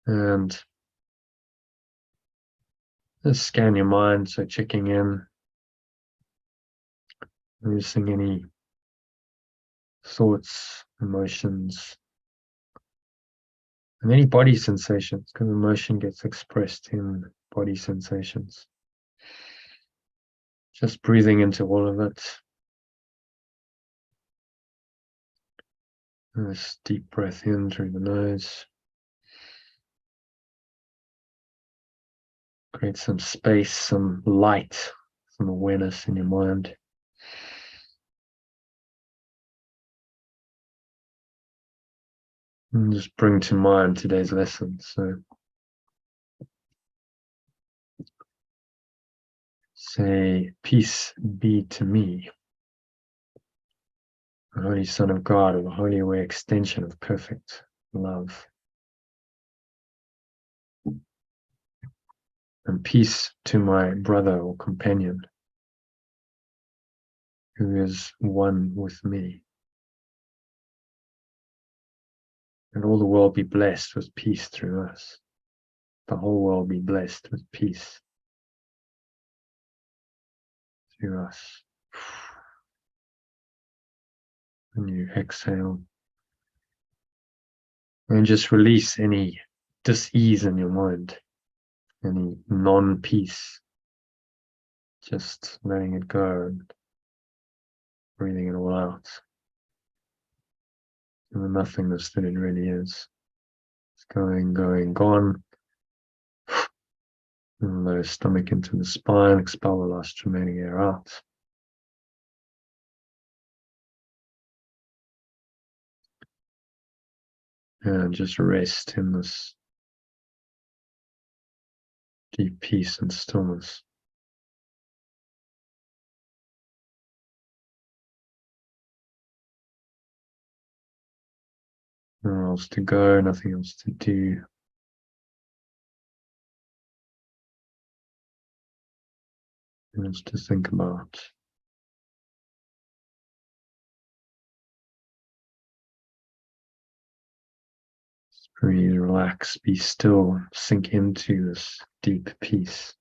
And just scan your mind, so checking in, noticing any thoughts, emotions, and any body sensations, because emotion gets expressed in body sensations. Just breathing into all of it. Nice deep breath in through the nose. Create some space, some light, some awareness in your mind. And just bring to mind today's lesson. So say, peace be to me, the Holy Son of God, or the Holy Aware extension of perfect love. And peace to my brother or companion who is one with me. And all the world be blessed with peace through us. The whole world be blessed with peace through us. When you exhale, and just release any dis-ease in your mind, any non-peace, just letting it go and breathing it all out. And the nothingness that it really is. It's going, gone. And lower stomach into the spine, expel the last remaining air out. And just rest in this deep peace and stillness. Nothing else to go, nothing else to do. Nothing else to think about. Just breathe, relax, be still, sink into this deep peace.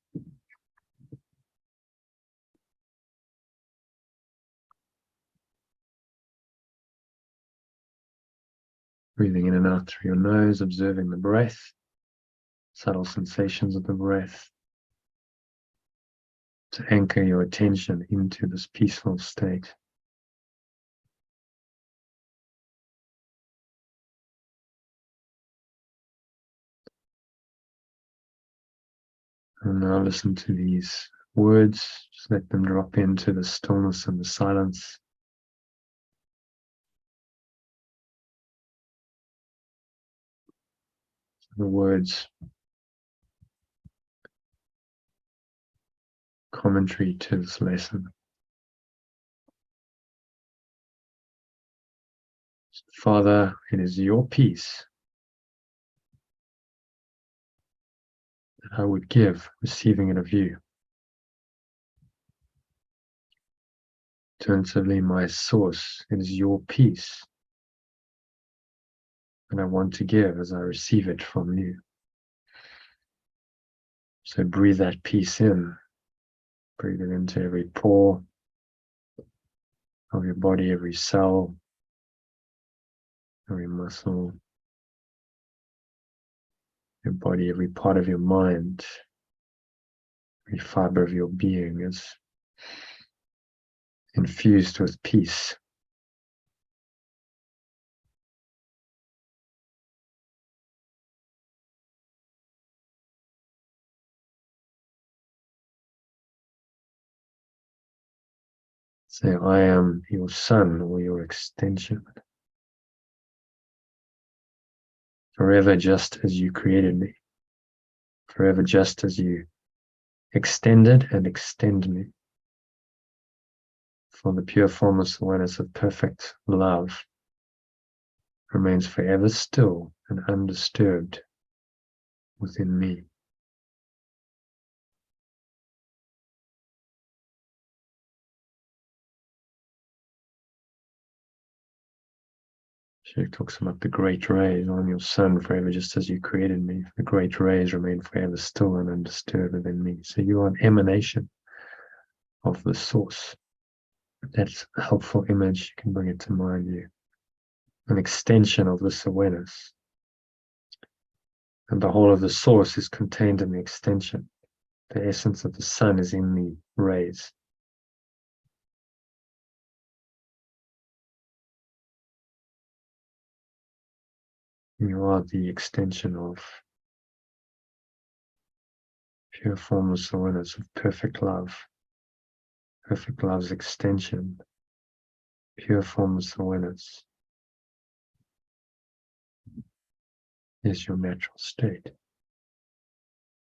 Breathing in and out through your nose, observing the breath, subtle sensations of the breath, to anchor your attention into this peaceful state. And now listen to these words, just let them drop into the stillness and the silence. The words, commentary to this lesson. Father, it is your peace that I would give, receiving it of you. Alternatively, my source, it is your peace that I want to give as I receive it from you. So breathe that peace in, breathe it into every pore of your body, every cell, every muscle, your body, every part of your mind, every fiber of your being is infused with peace. Say, I am your son or your extension. Forever just as you created me. Forever just as you extended and extend me. For the pure formless awareness of perfect love remains forever still and undisturbed within me. She talks about the great rays. I'm your son forever just as you created me. The great rays remain forever still and undisturbed within me. So you are an emanation of the source. That's a helpful image. You can bring it to mind. You, an extension of this awareness. And the whole of the source is contained in the extension. The essence of the sun is in the rays. You are the extension of pure formless awareness of perfect love. Perfect love's extension, pure formless awareness, is your natural state.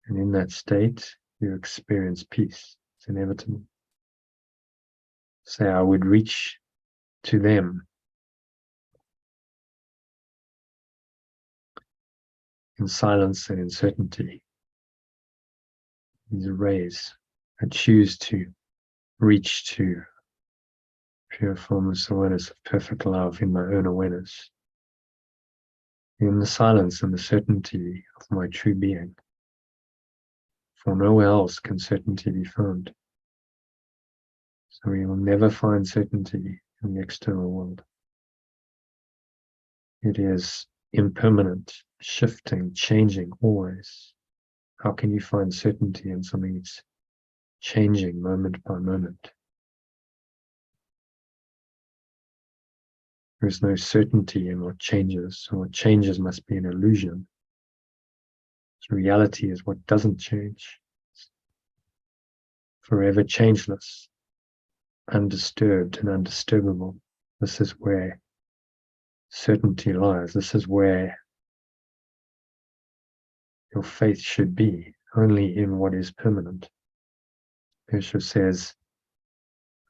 And in that state, you experience peace. It's inevitable. Say, I would reach to them in silence and in certainty. These rays, I choose to reach to pure formless awareness of perfect love in my own awareness, in the silence and the certainty of my true being. For nowhere else can certainty be found. So we will never find certainty in the external world. It is impermanent, shifting, changing always. How can you find certainty in something that's changing moment by moment? There is no certainty in what changes, so what changes must be an illusion. So reality is what doesn't change. Forever changeless, undisturbed and undisturbable. This is where certainty lies. This is where your faith should be, only in what is permanent. Osho says,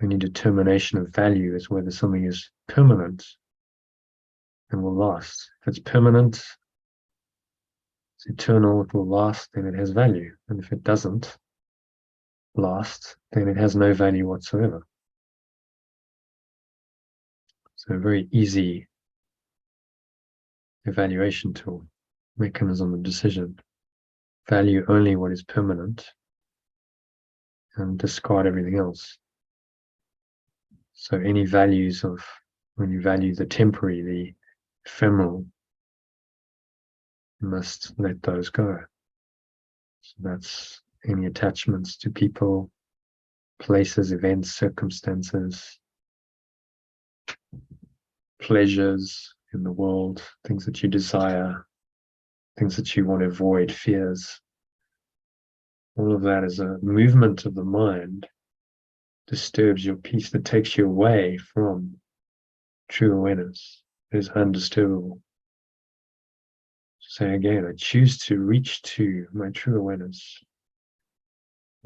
only determination of value is whether something is permanent and will last. If it's permanent, it's eternal, it will last, then it has value. And if it doesn't last, then it has no value whatsoever. So a very easy evaluation tool, mechanism of decision. Value only what is permanent and discard everything else. So any values of, when you value the temporary, the ephemeral, you must let those go. So that's any attachments to people, places, events, circumstances, pleasures in the world, things that you desire, things that you want to avoid, fears. All of that is a movement of the mind, disturbs your peace, that takes you away from true awareness. It is undisturbable. Say again, I choose to reach to my true awareness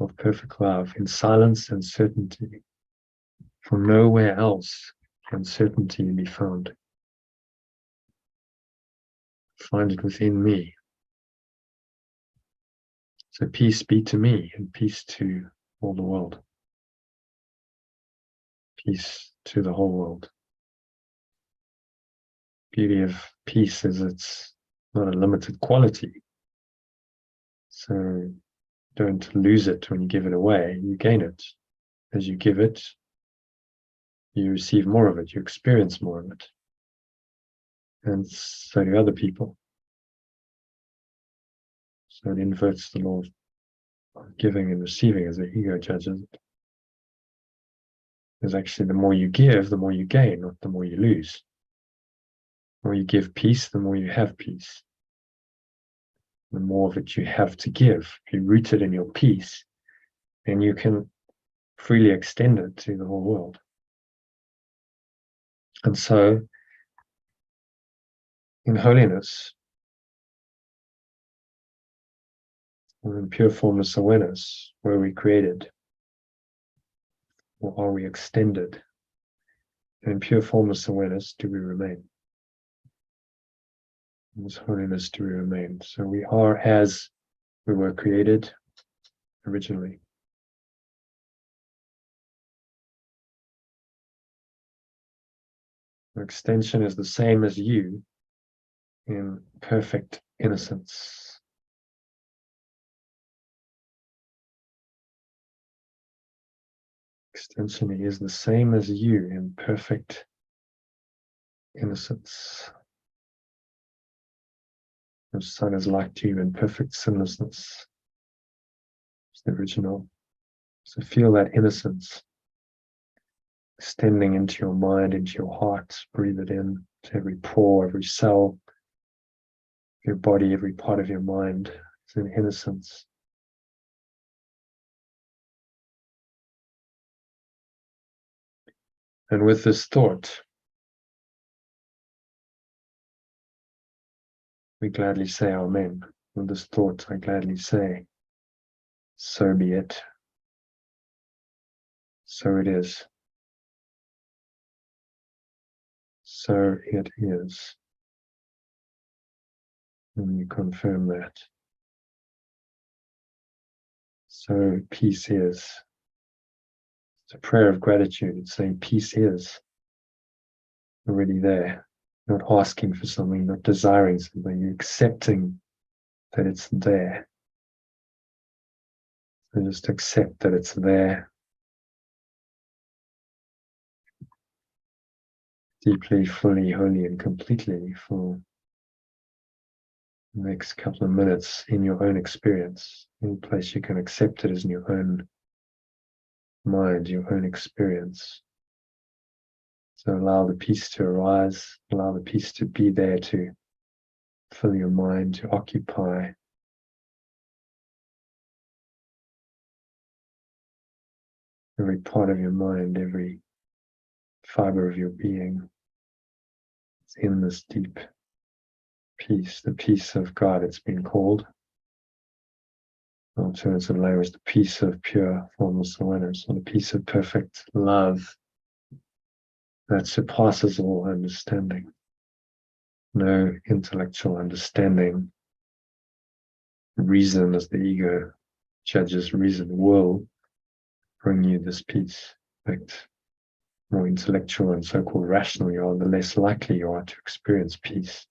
of perfect love in silence and certainty. For nowhere else can certainty be found. Find it within me. So peace be to me and peace to all the world. Peace to the whole world. Beauty of peace is it's not a limited quality. So don't lose it when you give it away, you gain it. As you give it, you receive more of it, you experience more of it. And so do other people. So it inverts the law of giving and receiving as the ego judges it. Because actually the more you give, the more you gain, not the more you lose. The more you give peace, the more you have peace. The more of it you have to give. If you root it in your peace, then you can freely extend it to the whole world. And so, in holiness, or in pure formless awareness, where we created, or are we extended? And in pure formless awareness, do we remain? In this holiness, do we remain? So we are as we were created originally. Our extension is the same as you in perfect innocence. Extension is the same as you in perfect innocence. The Son is like you in perfect sinlessness. It's the original. So feel that innocence extending into your mind, into your heart. Breathe it in to every pore, every cell, your body, every part of your mind is in innocence. And with this thought, we gladly say Amen. With this thought, I gladly say, so be it. So it is. So it is. And you confirm that. So peace is. It's a prayer of gratitude. It's saying peace is already there. Not asking for something, not desiring something. You're accepting that it's there. So just accept that it's there. Deeply, fully, wholly, and completely for the next couple of minutes in your own experience. Any place you can accept it as in your own mind, your own experience. So allow the peace to arise, allow the peace to be there to fill your mind, to occupy. Every part of your mind, every fiber of your being is in this deep peace, the peace of God, it's been called. Alternative language, the peace of pure formless awareness, or the peace of perfect love that surpasses all understanding. No intellectual understanding, reason as the ego judges reason will bring you this peace. In fact, more intellectual and so-called rational you are, the less likely you are to experience peace.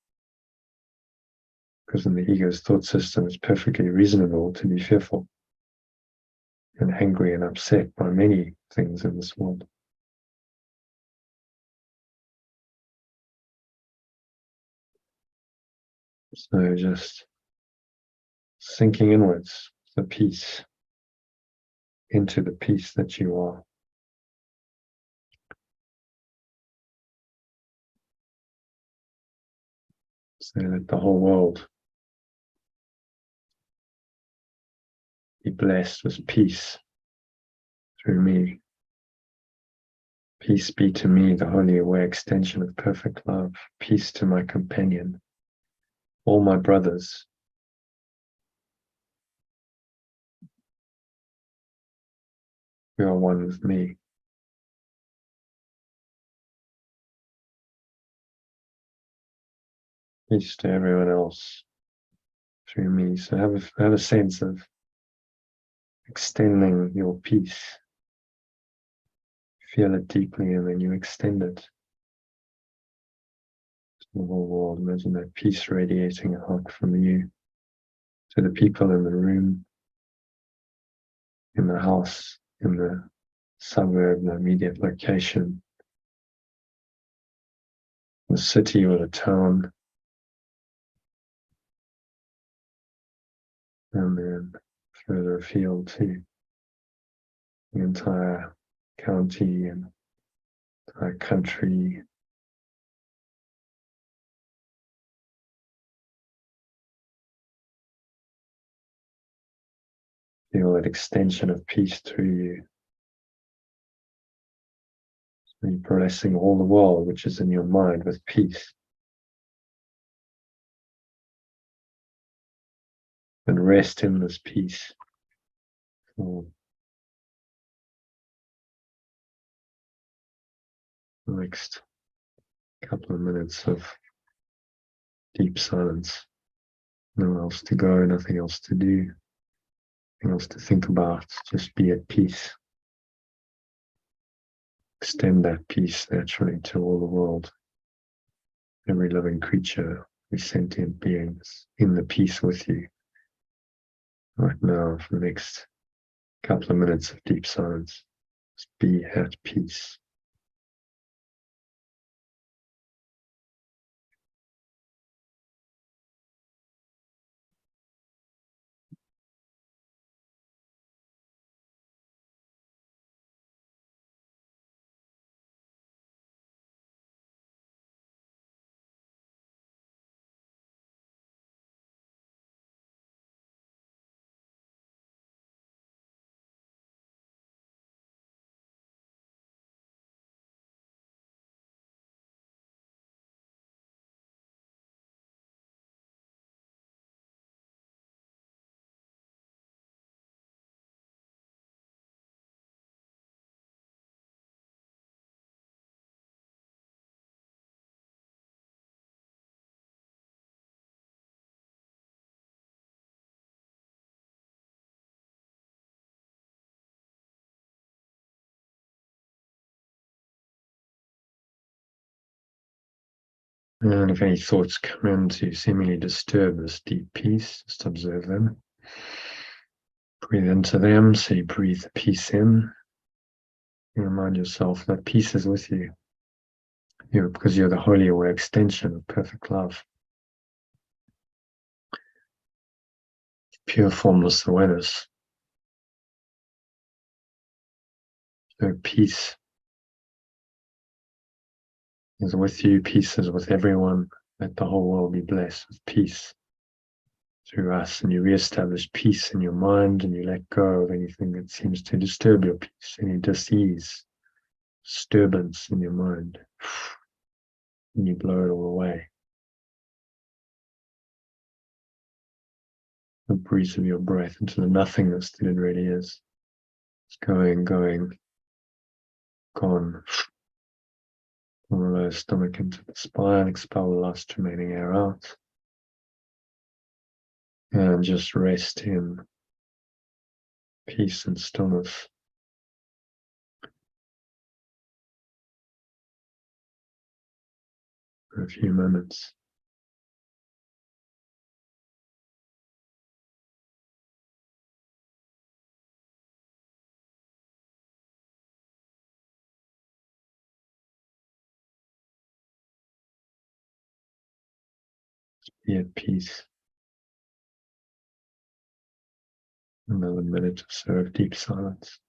Because in the ego's thought system, it's perfectly reasonable to be fearful and angry and upset by many things in this world. So just sinking inwards, the peace, into the peace that you are. So that the whole world be blessed with peace through me. Peace be to me, the holy aware extension of perfect love. Peace to my companion, all my brothers. You are one with me. Peace to everyone else through me. So have a sense of extending your peace. Feel it deeply and then you extend it to the whole world. Imagine that peace radiating out from you to the people in the room, in the house, in the suburb, the immediate location, the city or the town, and then further afield to the entire county and entire country. Feel that extension of peace through you. So you're blessing all the world which is in your mind with peace. And rest in this peace for the next couple of minutes of deep silence. Nowhere else to go, nothing else to do, nothing else to think about, just be at peace. Extend that peace naturally to all the world. Every living creature, every sentient being is in the peace with you. Right now, for the next couple of minutes of deep silence, just be at peace. And if any thoughts come in to seemingly disturb this deep peace, just observe them. Breathe into them, so you breathe the peace in. You remind yourself that peace is with you. Because you're the holy aware extension of perfect love. Pure formless awareness. So peace is with you, peace is with everyone. Let the whole world be blessed with peace through us. And you reestablish peace in your mind, and you let go of anything that seems to disturb your peace, any dis-ease, disturbance in your mind. And you blow it all away. The breeze of your breath into the nothingness that it really is. It's going, gone. Pull the lower stomach into the spine, expel the last remaining air out. And just rest in peace and stillness. For a few moments. Be at peace. Another minute or so of deep silence.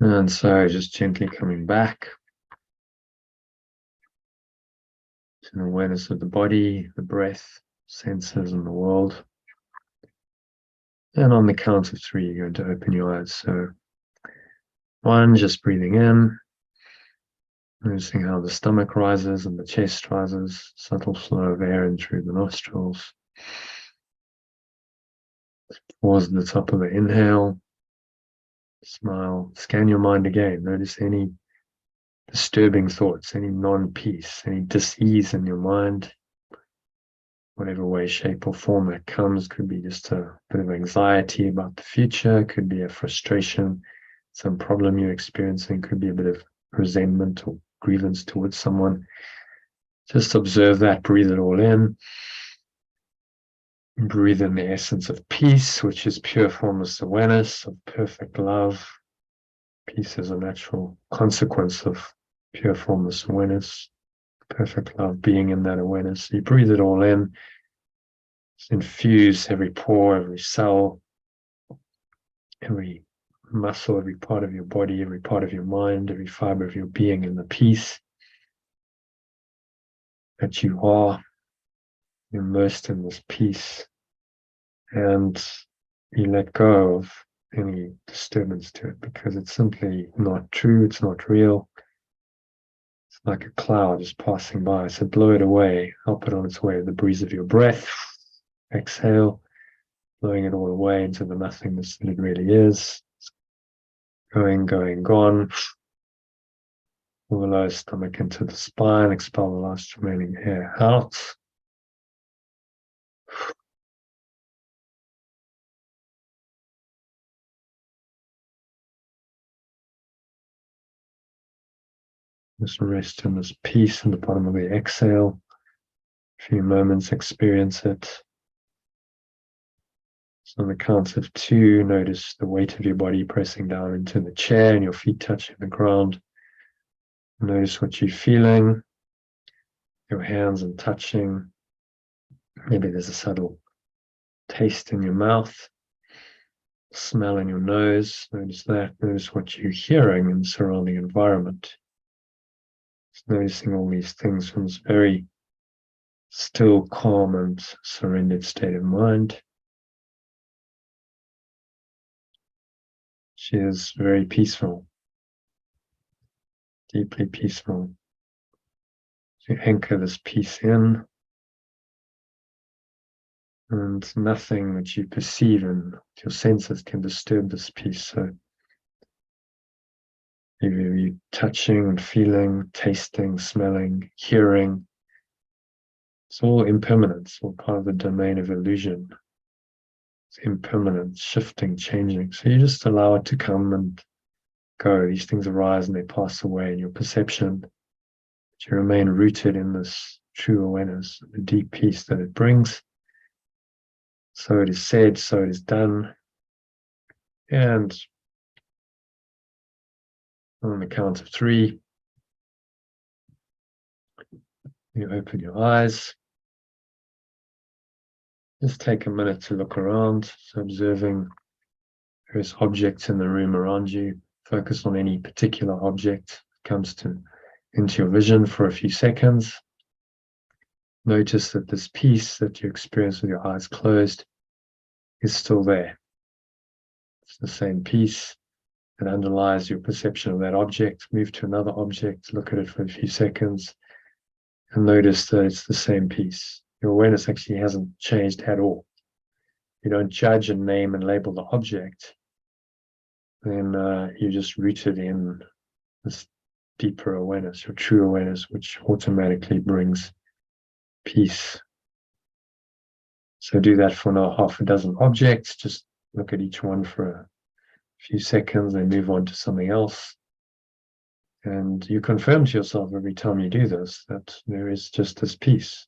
And so just gently coming back to an awareness of the body, the breath, senses, and the world. And on the count of 3, you're going to open your eyes. So 1, just breathing in, noticing how the stomach rises and the chest rises, subtle flow of air in through the nostrils. Pause at the top of the inhale, smile, scan your mind again. Notice any disturbing thoughts, any non-peace, any dis-ease in your mind. Whatever way, shape, or form that comes, could be just a bit of anxiety about the future, could be a frustration, some problem you're experiencing, could be a bit of resentment or grievance towards someone. Just observe that, breathe it all in. Breathe in the essence of peace, which is pure formless awareness of perfect love. Peace is a natural consequence of pure formless awareness. Perfect love being in that awareness. You breathe it all in. Just infuse every pore, every cell, every muscle, every part of your body, every part of your mind, every fiber of your being in the peace that you are, immersed in this peace. And you let go of any disturbance to it because it's simply not true, it's not real. It's like a cloud just passing by. So blow it away, help it on its way, the breeze of your breath. Exhale, blowing it all away into the nothingness that it really is. Going, gone. Pull the lower stomach into the spine, expel the last remaining air out. Just rest in this peace in the bottom of the exhale. A few moments, experience it. So on the count of 2, notice the weight of your body pressing down into the chair and your feet touching the ground. Notice what you're feeling, your hands and touching. Maybe there's a subtle taste in your mouth, smell in your nose. Notice that. Notice what you're hearing in the surrounding environment. Just noticing all these things from this very still, calm, and surrendered state of mind. She is very peaceful, deeply peaceful. So you anchor this peace in, and nothing that you perceive in your senses can disturb this peace. So either you touching and feeling, tasting, smelling, hearing, it's all impermanent. It's all part of the domain of illusion. It's impermanent, shifting, changing. So you just allow it to come and go. These things arise and they pass away in your perception. But you remain rooted in this true awareness, the deep peace that it brings. So it is said, so it is done. And on the count of 3, you open your eyes. Just take a minute to look around, so observing various objects in the room around you. Focus on any particular object that comes into your vision for a few seconds. Notice that this peace that you experience with your eyes closed is still there. It's the same peace that underlies your perception of that object. Move to another object, look at it for a few seconds, and notice that it's the same peace. Your awareness actually hasn't changed at all. You don't judge and name and label the object. Then you're just rooted in this deeper awareness, your true awareness, which automatically brings peace. So do that for now, half a dozen objects. Just look at each one for a few seconds, then move on to something else. And you confirm to yourself every time you do this that there is just this peace.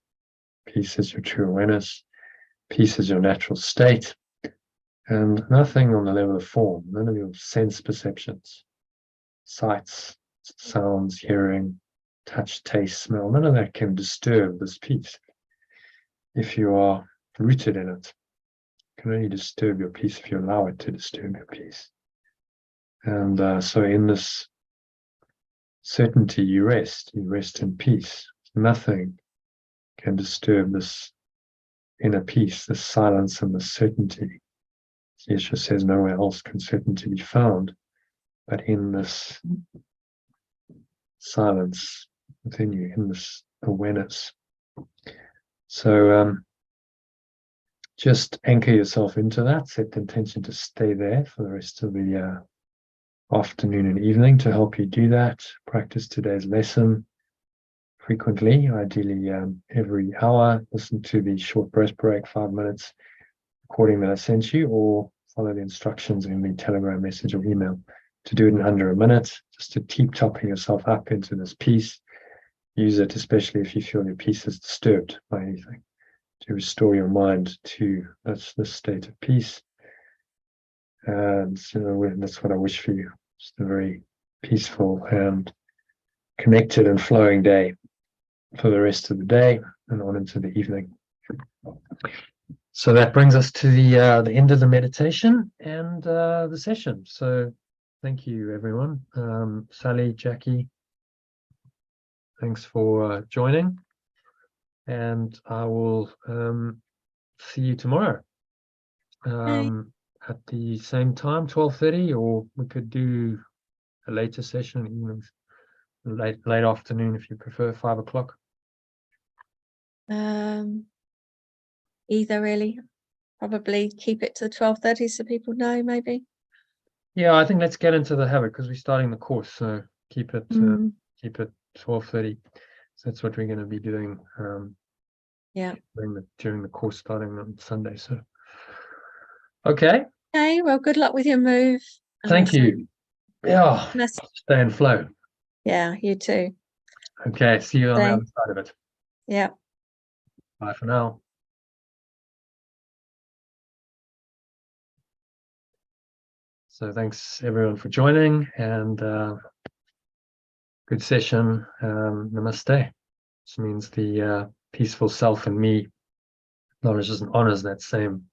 Peace is your true awareness. Peace is your natural state. And nothing on the level of form, none of your sense perceptions, sights, sounds, hearing, touch, taste, smell, none of that can disturb this peace. If you are rooted in it, it can only disturb your peace if you allow it to disturb your peace. And so in this certainty, you rest in peace. Nothing can disturb this inner peace, this silence and this certainty. Yeshua says nowhere else can certainty be found, but in this silence within you, in this awareness. So just anchor yourself into that, set the intention to stay there for the rest of the afternoon and evening. To help you do that, practice today's lesson frequently, ideally every hour. Listen to the short breath break, 5 minutes recording that I sent you, or follow the instructions in the Telegram message or email to do it in under a minute, just to keep topping yourself up into this peace. Use it especially if you feel your peace is disturbed by anything, to restore your mind to this state of peace. And that's what I wish for you. Just a very peaceful and connected and flowing day for the rest of the day and on into the evening. So that brings us to the end of the meditation and the session. So thank you, everyone. Sally, Jackie, thanks for joining. And I will see you tomorrow at the same time, 12:30, or we could do a later session, evenings, late afternoon if you prefer, 5 o'clock. Either really, probably keep it to 12:30 so people know, maybe. Yeah, I think let's get into the habit because we're starting the course, so keep it 12:30. So that's what we're going to be doing. During the course starting on Sunday. So okay, well, good luck with your move. Thank you. Yeah, stay in flow. Yeah, you too. Okay, see you on the Thank- other side of it. Yeah. Bye for now. So thanks everyone for joining, and good session. Namaste. This means the peaceful self in me acknowledges and honors that same